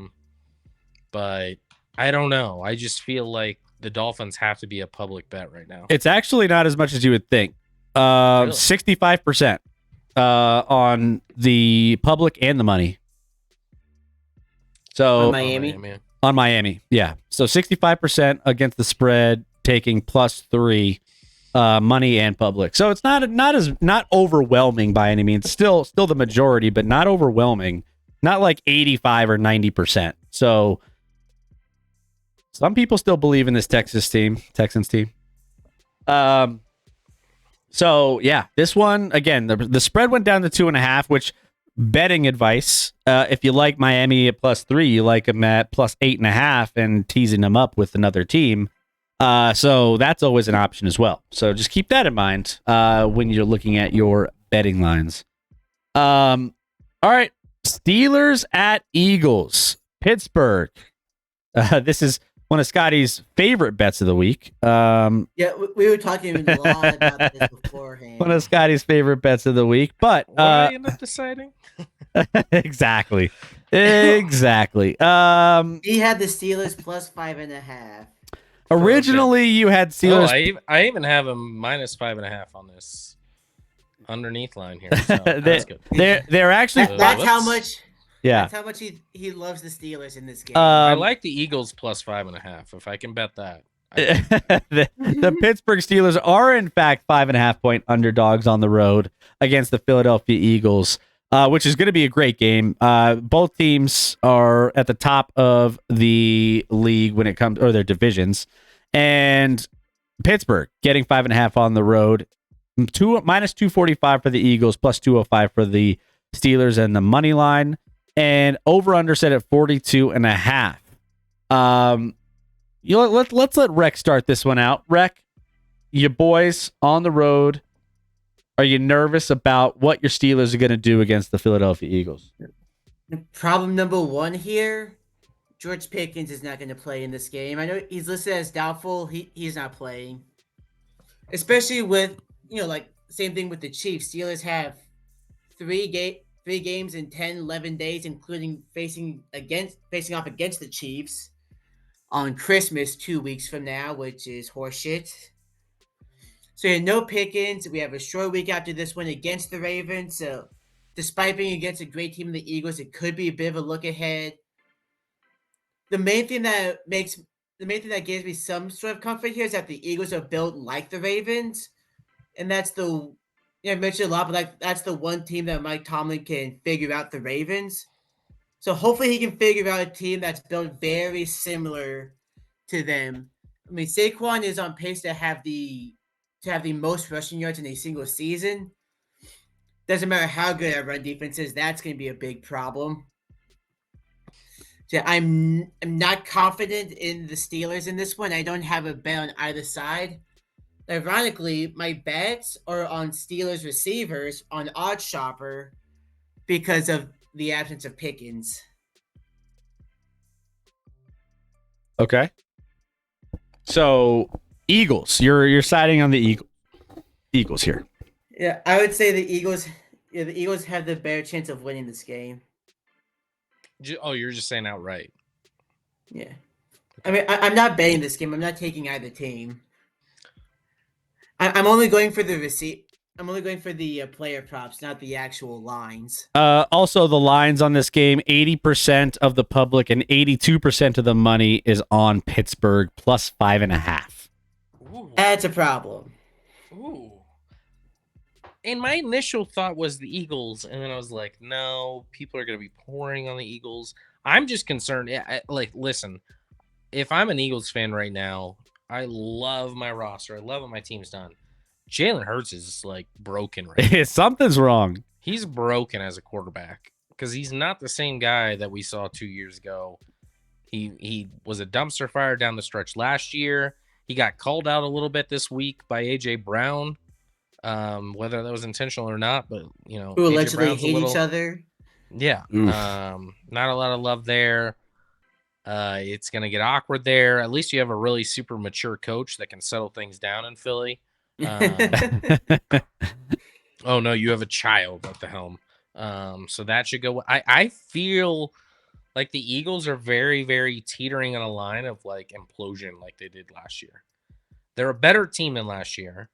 I don't know. I just feel like the Dolphins have to be a public bet right now. It's actually not as much as you would think. 65% on the public and the money. So On Miami? On Miami, yeah. So 65% against the spread, taking +3 money and public. So it's not overwhelming by any means. Still the majority, but not overwhelming. Not like 85 or 90%. So some people still believe in this Texans team. So yeah, this one again, the spread went down to 2.5, which betting advice. If you like Miami at +3, you like them at +8.5 and teasing them up with another team. So that's always an option as well. So just keep that in mind when you're looking at your betting lines. All right, Steelers at Eagles, Pittsburgh. This is one of Scotty's favorite bets of the week. Yeah, we were talking a lot about this beforehand. One of Scotty's favorite bets of the week, but what did I end up deciding? Exactly. He had the Steelers +5.5. Originally, you had Steelers. I even have a -5.5 on this underneath line here. So that's good. They're actually. That's how much. Yeah, that's how much he loves the Steelers in this game. I like the Eagles +5.5. If I can bet that. the Pittsburgh Steelers are in fact 5.5-point underdogs on the road against the Philadelphia Eagles, which is going to be a great game. Both teams are at the top of the league when it comes, or their divisions, and Pittsburgh getting 5.5 on the road, -245 for the Eagles, +205 for the Steelers, and the money line. And over under set at 42.5. Let's let Rec start this one out. Rec, your boys on the road. Are you nervous about what your Steelers are going to do against the Philadelphia Eagles? Problem number one here: George Pickens is not going to play in this game. I know he's listed as doubtful. He's not playing, especially with like same thing with the Chiefs. Steelers have three games in 10, 11 days, including facing off against the Chiefs on Christmas 2 weeks from now, which is horseshit. So yeah, no Pickens. We have a short week after this one against the Ravens. So despite being against a great team, the Eagles, it could be a bit of a look ahead. The main thing that gives me some sort of comfort here is that the Eagles are built like the Ravens, and that's I mentioned a lot, but that's the one team that Mike Tomlin can figure out the Ravens. So hopefully he can figure out a team that's built very similar to them. I mean, Saquon is on pace to have the most rushing yards in a single season. Doesn't matter how good our run defense is, that's going to be a big problem. So I'm not confident in the Steelers in this one. I don't have a bet on either side. Ironically, my bets are on Steelers receivers on OddsShopper because of the absence of Pickens. Okay. So Eagles, you're siding on the Eagles. Eagles here. Yeah, I would say the Eagles. Yeah, the Eagles have the better chance of winning this game. Oh, you're just saying outright. Yeah, I mean, I'm not betting this game. I'm not taking either team. I'm only going for the receipt. I'm only going for the player props, not the actual lines. Also, the lines on this game: 80% of the public and 82% of the money is on Pittsburgh plus 5.5. Ooh. That's a problem. Ooh. And my initial thought was the Eagles, and then I was like, no, people are going to be pouring on the Eagles. I'm just concerned. Yeah, listen, if I'm an Eagles fan right now, I love my roster. I love what my team's done. Jalen Hurts is like broken right now. Something's wrong. He's broken as a quarterback because he's not the same guy that we saw 2 years ago. He was a dumpster fire down the stretch last year. He got called out a little bit this week by AJ Brown. Whether that was intentional or not, but Who AJ allegedly Brown's hate each other. Yeah. Not a lot of love there. It's gonna get awkward there. At least you have a really super mature coach that can settle things down in Philly. Oh no, you have a child at the helm. So that should go. I feel like the Eagles are very, very teetering on a line of like implosion, like they did last year. They're a better team than last year.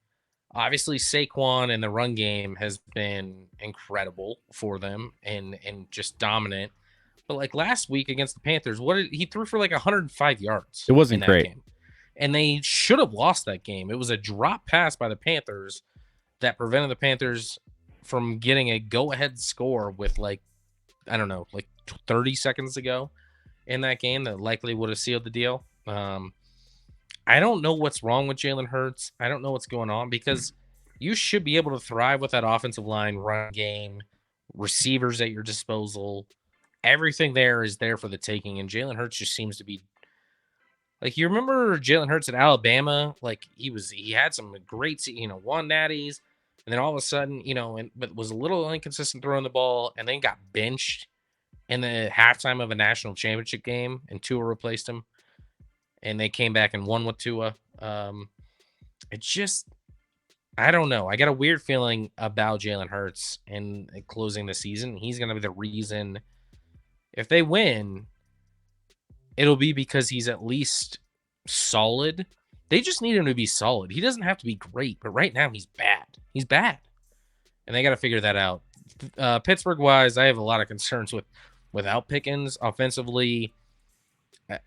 Obviously, Saquon in the run game has been incredible for them and just dominant. But like last week against the Panthers, he threw for like 105 yards. It wasn't in that great. game. And they should have lost that game. It was a drop pass by the Panthers that prevented the Panthers from getting a go-ahead score with like 30 seconds to go in that game that likely would have sealed the deal. I don't know what's wrong with Jalen Hurts. I don't know what's going on because you should be able to thrive with that offensive line, run game, receivers at your disposal. Everything there is there for the taking, and Jalen Hurts just seems to be like, you remember Jalen Hurts at Alabama? Like he had some great, won natties, and then all of a sudden, but was a little inconsistent throwing the ball, and then got benched in the halftime of a national championship game, and Tua replaced him. And they came back and won with Tua. It's just, I don't know. I got a weird feeling about Jalen Hurts and closing the season. He's going to be the reason. If they win, it'll be because he's at least solid. They just need him to be solid. He doesn't have to be great, but right now he's bad. He's bad. And they got to figure that out. Pittsburgh-wise, I have a lot of concerns without Pickens offensively.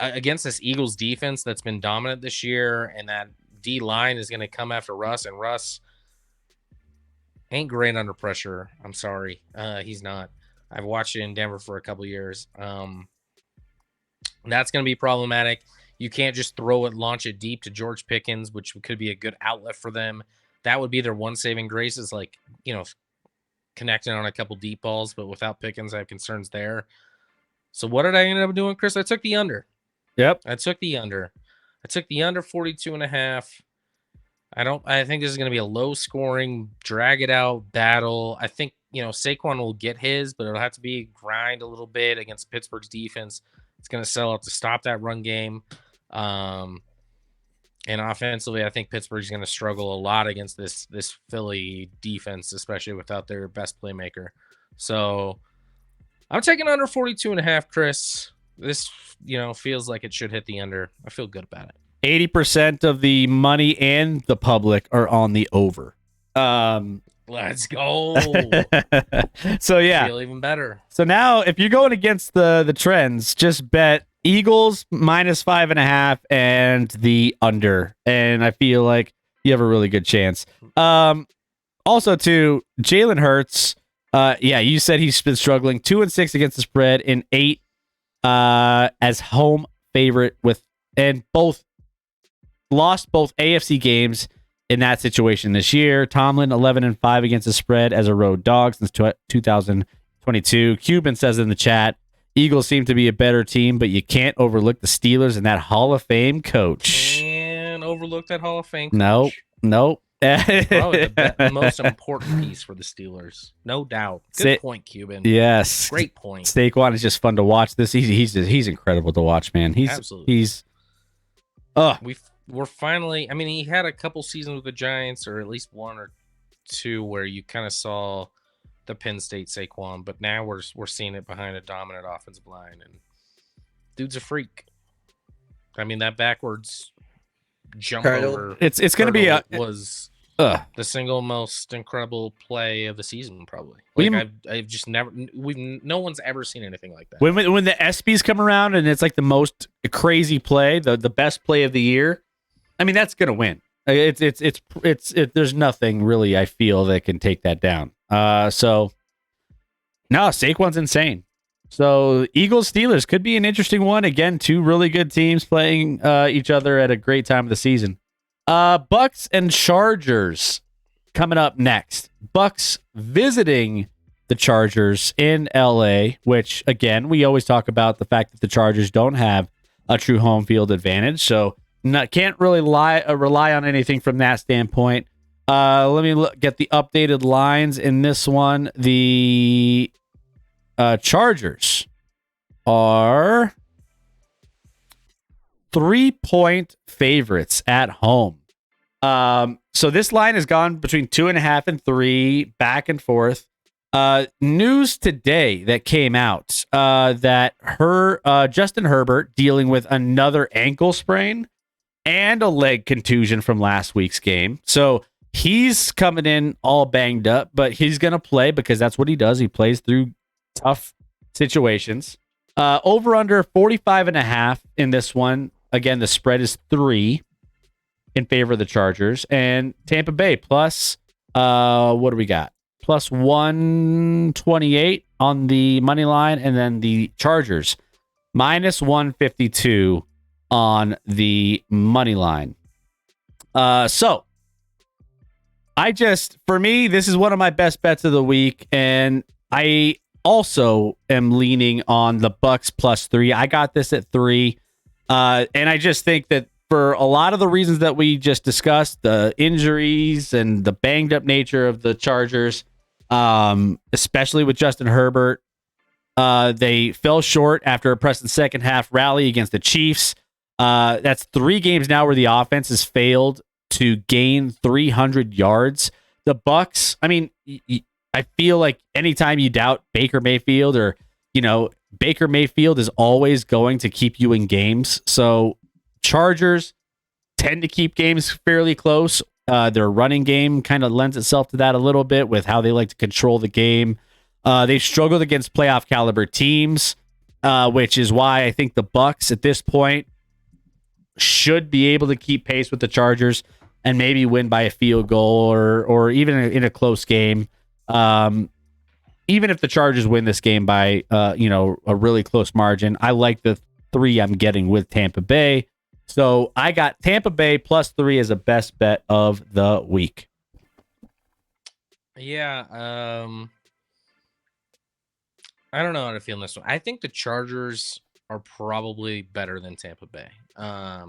Against this Eagles defense that's been dominant this year, and that D line is going to come after Russ, and Russ ain't great under pressure. I'm sorry. He's not. I've watched it in Denver for a couple years. That's going to be problematic. You can't just launch it deep to George Pickens, which could be a good outlet for them. That would be their one saving grace, is like, connecting on a couple deep balls, but without Pickens, I have concerns there. So what did I end up doing, Chris? I took the under. Yep. I took the under 42.5. I think this is going to be a low scoring, drag it out battle. I think, Saquon will get his, but it'll have to be grind a little bit against Pittsburgh's defense. It's going to sell out to stop that run game. And offensively, I think Pittsburgh's going to struggle a lot against this Philly defense, especially without their best playmaker. So I'm taking under 42.5, Chris. This, feels like it should hit the under. I feel good about it. 80% of the money and the public are on the over. Let's go. So yeah, feel even better. So now, if you're going against the trends, just bet Eagles minus 5.5 and the under, and I feel like you have a really good chance. Also, too, Jalen Hurts. You said he's been struggling. 2-6 against the spread in 8 as home favorite and lost both AFC games in that situation this year. Tomlin 11-5 against the spread as a road dog since 2022. Cuban says in the chat, Eagles seem to be a better team, but you can't overlook the Steelers and that Hall of Fame coach. And overlook that Hall of Fame coach. Nope. Probably the most important piece for the Steelers, no doubt. Good point, Cuban. Yes, great point. Saquon is just fun to watch. He's incredible to watch, man. Absolutely. We're finally. I mean, he had a couple seasons with the Giants, or at least one or too, where you kind of saw the Penn State Saquon, but now we're seeing it behind a dominant offensive line, and dude's a freak. I mean, that backwards jump Hurdle. over It's going to be a was uh, the single most incredible play of the season, probably. We- Like I've just never no one's ever seen anything like that. when the ESPYs come around and it's like the most crazy play, the best play of the year. I mean, that's going to win. There's nothing really I feel that can take that down. So no, Saquon's insane. So Eagles Steelers could be an interesting one. Again, two really good teams playing each other at a great time of the season. Bucks and Chargers coming up next. Bucks visiting the Chargers in LA, which again, we always talk about the fact that the Chargers don't have a true home field advantage. So can't really rely on anything from that standpoint. Let me get the updated lines in this one. The Chargers are 3-point favorites at home. So this line has gone between 2.5 and 3, back and forth. News today that came out that Justin Herbert dealing with another ankle sprain and a leg contusion from last week's game. So he's coming in all banged up, but he's going to play because that's what he does. He plays through tough situations. Over under 45.5 in this one. Again, the spread is 3 in favor of the Chargers, and Tampa Bay plus what do we got? Plus 128 on the money line, and then the Chargers minus 152 on the money line. So for me, this is one of my best bets of the week, and I also am leaning on the Bucks plus 3. I got this at 3, and I just think that for a lot of the reasons that we just discussed, the injuries and the banged up nature of the Chargers, especially with Justin Herbert, they fell short after a pressing second half rally against the Chiefs. That's 3 games now where the offense has failed to gain 300 yards. The Bucks, I mean, I feel like anytime you doubt Baker Mayfield, or, Baker Mayfield is always going to keep you in games. So Chargers tend to keep games fairly close. Their running game kind of lends itself to that a little bit with how they like to control the game. They've struggled against playoff caliber teams, which is why I think the Bucks at this point should be able to keep pace with the Chargers and maybe win by a field goal or even in a close game. Even if the Chargers win this game by a really close margin, I like the 3 I'm getting with Tampa Bay. So I got Tampa Bay plus 3 as a best bet of the week. Yeah, I don't know how to feel in this one. I think the Chargers are probably better than Tampa Bay. I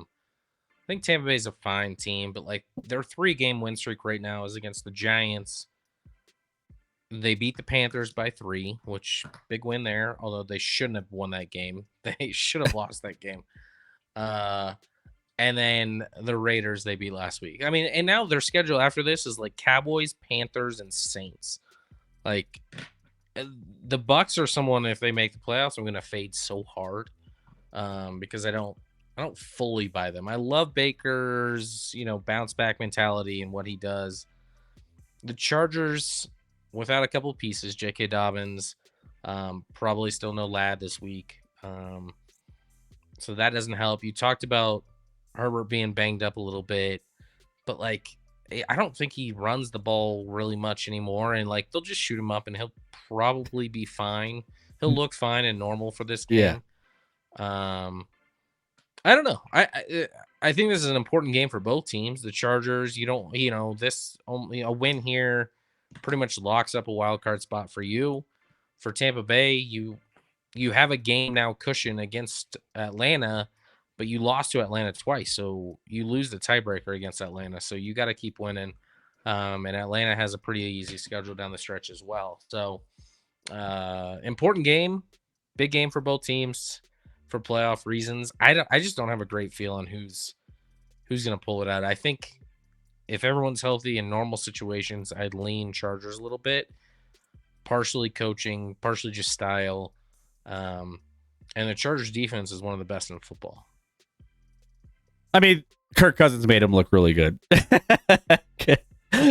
think Tampa Bay is a fine team, but like their 3-game win streak right now is against the Giants. They beat the Panthers by 3, which big win there, although they shouldn't have won that game. They should have lost that game. And then the Raiders they beat last week. I mean, and now their schedule after this is like Cowboys, Panthers, and Saints. Like the Bucks are someone, if they make the playoffs, I'm gonna fade so hard. Because I don't fully buy them. I love Baker's, bounce back mentality and what he does. The Chargers, without a couple pieces, J.K. Dobbins, probably still no Ladd this week. So that doesn't help. You talked about Herbert being banged up a little bit, but like I don't think he runs the ball really much anymore, and like they'll just shoot him up and he'll probably be fine. He'll look fine and normal for this game. Yeah. I don't know. I think this is an important game for both teams. The Chargers, this only a win here pretty much locks up a wild card spot for you. For Tampa Bay, you have a game now cushion against Atlanta, but you lost to Atlanta twice, so you lose the tiebreaker against Atlanta. So you got to keep winning. And Atlanta has a pretty easy schedule down the stretch as well. So important game, big game for both teams for playoff reasons. I just don't have a great feel on who's going to pull it out. I think if everyone's healthy in normal situations, I'd lean Chargers a little bit. Partially coaching, partially just style. And the Chargers defense is one of the best in football. I mean, Kirk Cousins made him look really good.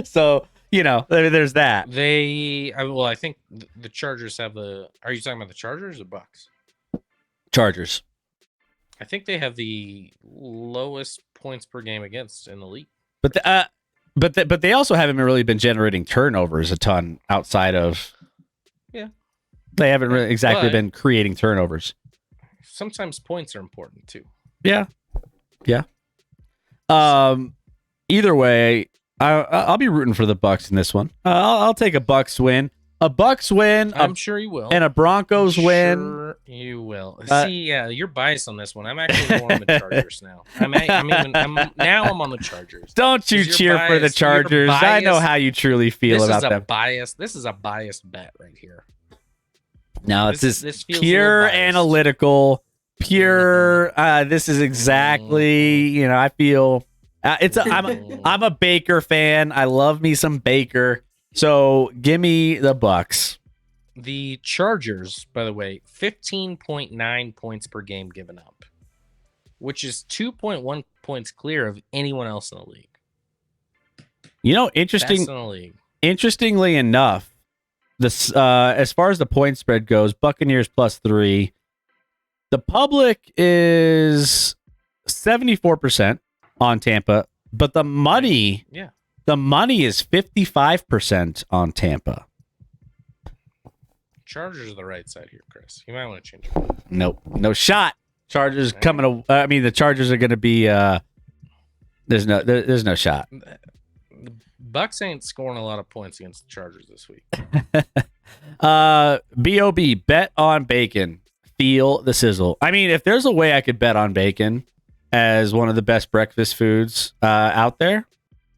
So, there's that. I think the Chargers have the. Are you talking about the Chargers or Bucks? Chargers. I think they have the lowest points per game against in the league. But they also haven't really been generating turnovers a ton outside of. Yeah. They haven't really exactly been creating turnovers. Sometimes points are important too. Yeah. Either way, I'll be rooting for the Bucks in this one. I'll take a Bucks win. A Bucks win. I'm sure you will. And a Broncos win. Sure you will. See, yeah, you're biased on this one. I'm actually more on the Chargers now. I'm on the Chargers. Don't you cheer for the Chargers? I know how you truly feel about them. This is a biased bet right here. No, this pure analytical. Pure. This is exactly. I feel. I'm a Baker fan. I love me some Baker. So give me the Bucks. The Chargers, by the way, 15.9 points per game given up, which is 2.1 points clear of anyone else in the league. Interestingly enough, this as far as the point spread goes, Buccaneers +3. The public is 74% on Tampa, but the money. Yeah. The money is 55% on Tampa. Chargers are the right side here, Chris. You might want to change it. Nope. No shot. Chargers coming to the Chargers are going to be there's no shot. The Bucks ain't scoring a lot of points against the Chargers this week. BOB, bet on bacon. Feel the sizzle. I mean, if there's a way I could bet on bacon as one of the best breakfast foods out there,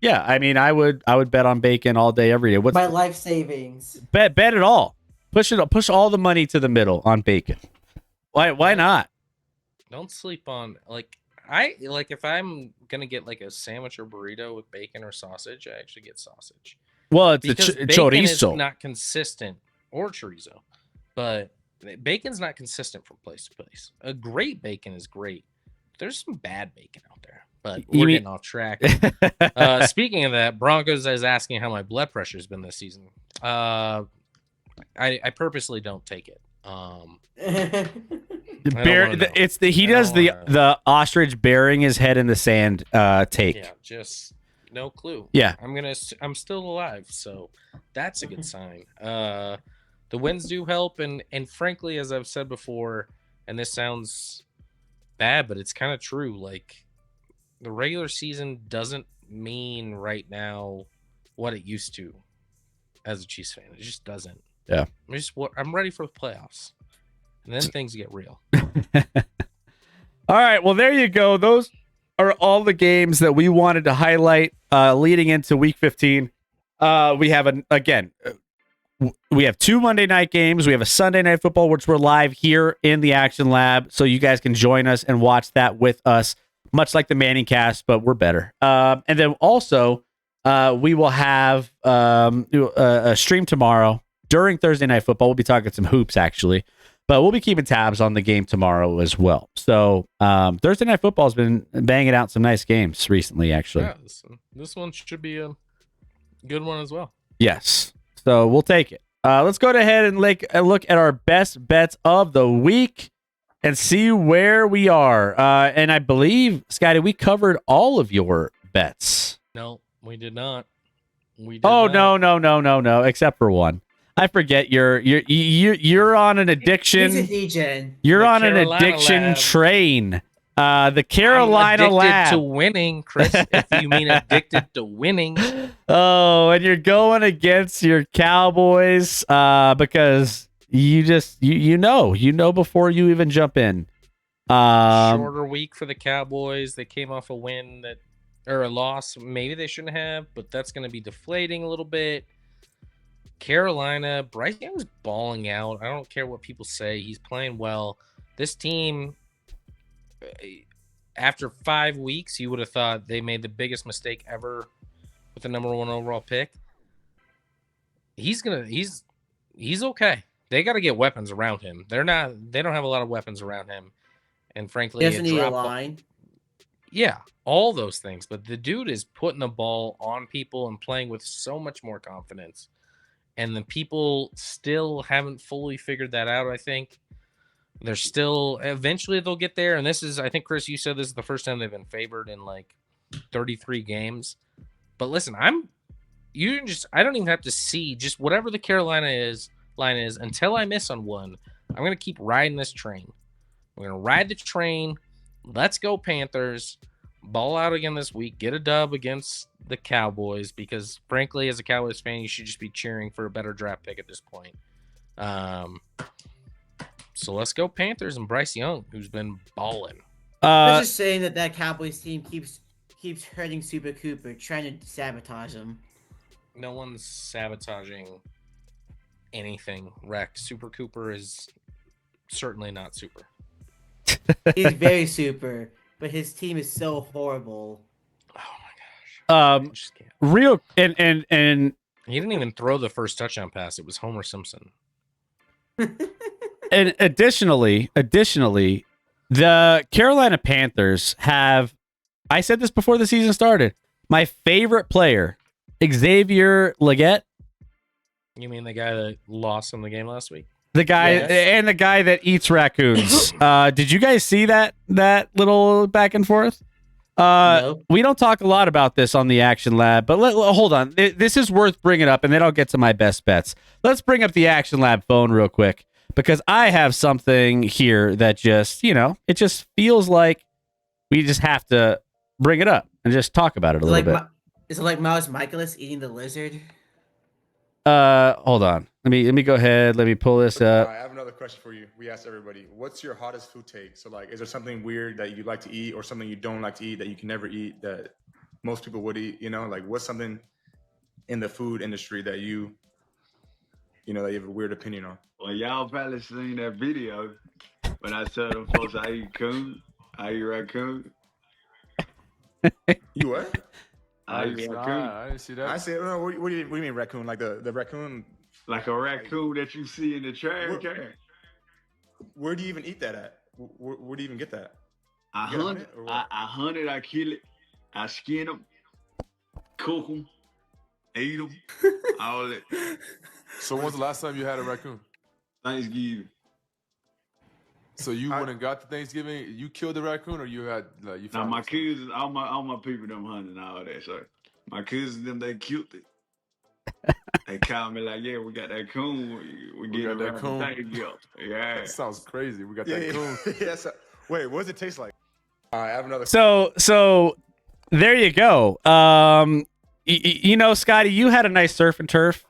yeah, I mean, I would bet on bacon all day, every day. What's my life savings? Bet it all. Push all the money to the middle on bacon. Why not? Don't sleep on if I'm gonna get like a sandwich or burrito with bacon or sausage, I actually get sausage. Well, it's because the bacon chorizo. Is not consistent, or chorizo, but bacon's not consistent from place to place. A great bacon is great. There's some bad bacon out there. But we're getting off track. Speaking of that, Broncos is asking how my blood pressure has been this season. I purposely don't take it. He does the ostrich burying his head in the sand take. Yeah, just no clue. Yeah, I'm still alive, so that's a good sign. The wins do help, and frankly, as I've said before, and this sounds bad, but it's kind of true. Like, the regular season doesn't mean right now what it used to as a Chiefs fan. It just doesn't. Yeah. I'm ready for the playoffs. And then things get real. All right. Well, there you go. Those are all the games that we wanted to highlight leading into week 15. We have we have 2 Monday night games. We have a Sunday night football, which we're live here in the Action Lab. So you guys can join us and watch that with us. Much like the Manning cast, but we're better. And then also, we will have a stream tomorrow during Thursday Night Football. We'll be talking some hoops, actually. But we'll be keeping tabs on the game tomorrow as well. So Thursday Night Football has been banging out some nice games recently, actually. Yeah, this one should be a good one as well. Yes. So we'll take it. Let's go ahead and look at our best bets of the week and see where we are. And I believe, Scotty, we covered all of your bets. No, we did not. No, except for one. I forget you're on an addiction. He's a degen. You're on an addiction train. The Carolina I'm addicted Lab to winning, Chris. If you mean addicted to winning. Oh, and you're going against your Cowboys because you know before you even jump in. Shorter week for the Cowboys. They came off a win or a loss. Maybe they shouldn't have, but that's going to be deflating a little bit. Carolina, Bryce Young's balling out. I don't care what people say. He's playing well. This team, after 5 weeks, you would have thought they made the biggest mistake ever with the number 1 overall pick. He's okay. They got to get weapons around him. They don't have a lot of weapons around him. And frankly, He doesn't need a line. Yeah, all those things. But the dude is putting the ball on people and playing with so much more confidence. And the people still haven't fully figured that out, I think. They're still, eventually they'll get there. And this is, I think, Chris, you said this is the first time they've been favored in like 33 games. But listen, I don't even have to see just whatever the Carolina line is until I miss on one. I'm going to keep riding this train. We're going to ride the train. Let's go Panthers. Ball out again this week. Get a dub against the Cowboys because, frankly, as a Cowboys fan, you should just be cheering for a better draft pick at this point. So let's go Panthers and Bryce Young, who's been balling. I'm just saying that Cowboys team keeps hurting Super Cooper, trying to sabotage him. No one's sabotaging anything, Rex. Super Cooper is certainly not super. He's very super, but his team is so horrible. Oh my gosh. Um, real and he didn't even throw the first touchdown pass. It was Homer Simpson. And additionally, the Carolina Panthers have, I said this before the season started, my favorite player, Xavier Legette. You mean the guy that lost in the game last week? The guy and the guy that eats raccoons. Did you guys see that little back and forth? No. We don't talk a lot about this on the Action Lab, but hold on. This is worth bringing up, and then I'll get to my best bets. Let's bring up the Action Lab phone real quick because I have something here that just, it just feels like we just have to bring it up and just talk about it a little bit. Is it like Miles Michaelis eating the lizard? Hold on. Let me go ahead. Let me pull this up. I have another question for you. We asked everybody, what's your hottest food take? So like, is there something weird that you like to eat or something you don't like to eat that you can never eat that most people would eat? Like what's something in the food industry that you that you have a weird opinion on? Well, y'all probably seen that video when I tell them folks I eat coon, I eat raccoon. You what? I eat raccoon. I didn't see that. I said, no, what do you mean raccoon? Like the raccoon? Like a raccoon that you see in the trash can. Where do you even eat that at? Where do you even get that? I hunt it, I kill it, I skin them, cook them, eat them, all that. So when's the last time you had a raccoon? Thanksgiving. So you went and got the Thanksgiving, you killed the raccoon or you had you Now found my it? cousins, all my people them hunting and all that. So my cousins them they killed it. They called me like, yeah, we got that coon. We get that coon. Yeah. That sounds crazy. We got that coon. Yes. Wait, what does it taste like? I have another. So there you go. Scotty, you had a nice surf and turf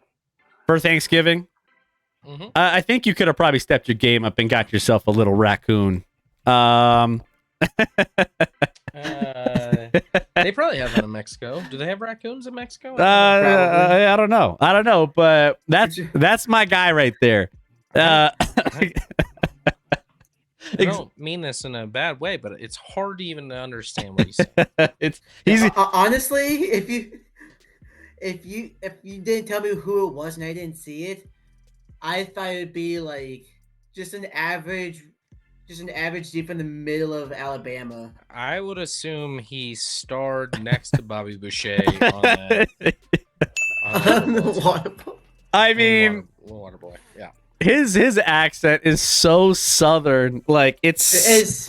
for Thanksgiving. Mm-hmm. I think you could have probably stepped your game up and got yourself a little raccoon. They probably have them in Mexico. Do they have raccoons in Mexico? I don't know, but that's my guy right there. I don't mean this in a bad way, but it's hard to even understand what he's saying. It's easy. Honestly, if you didn't tell me who it was and I didn't see it, I thought it'd be like just an average dude from the middle of Alabama. I would assume he starred next to Bobby Boucher on that. On the water. I mean, water boy. Yeah. His accent is so southern, like it's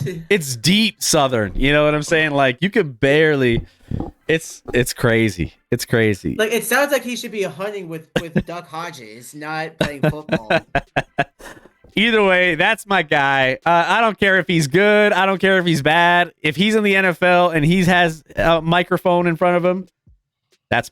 deep southern. You know what I'm saying? Like you could barely. It's crazy. It's crazy. Like it sounds like he should be hunting with Duck Hodges, not playing football. Either way, that's my guy. I don't care if he's good. I don't care if he's bad. If he's in the NFL and he has a microphone in front of him,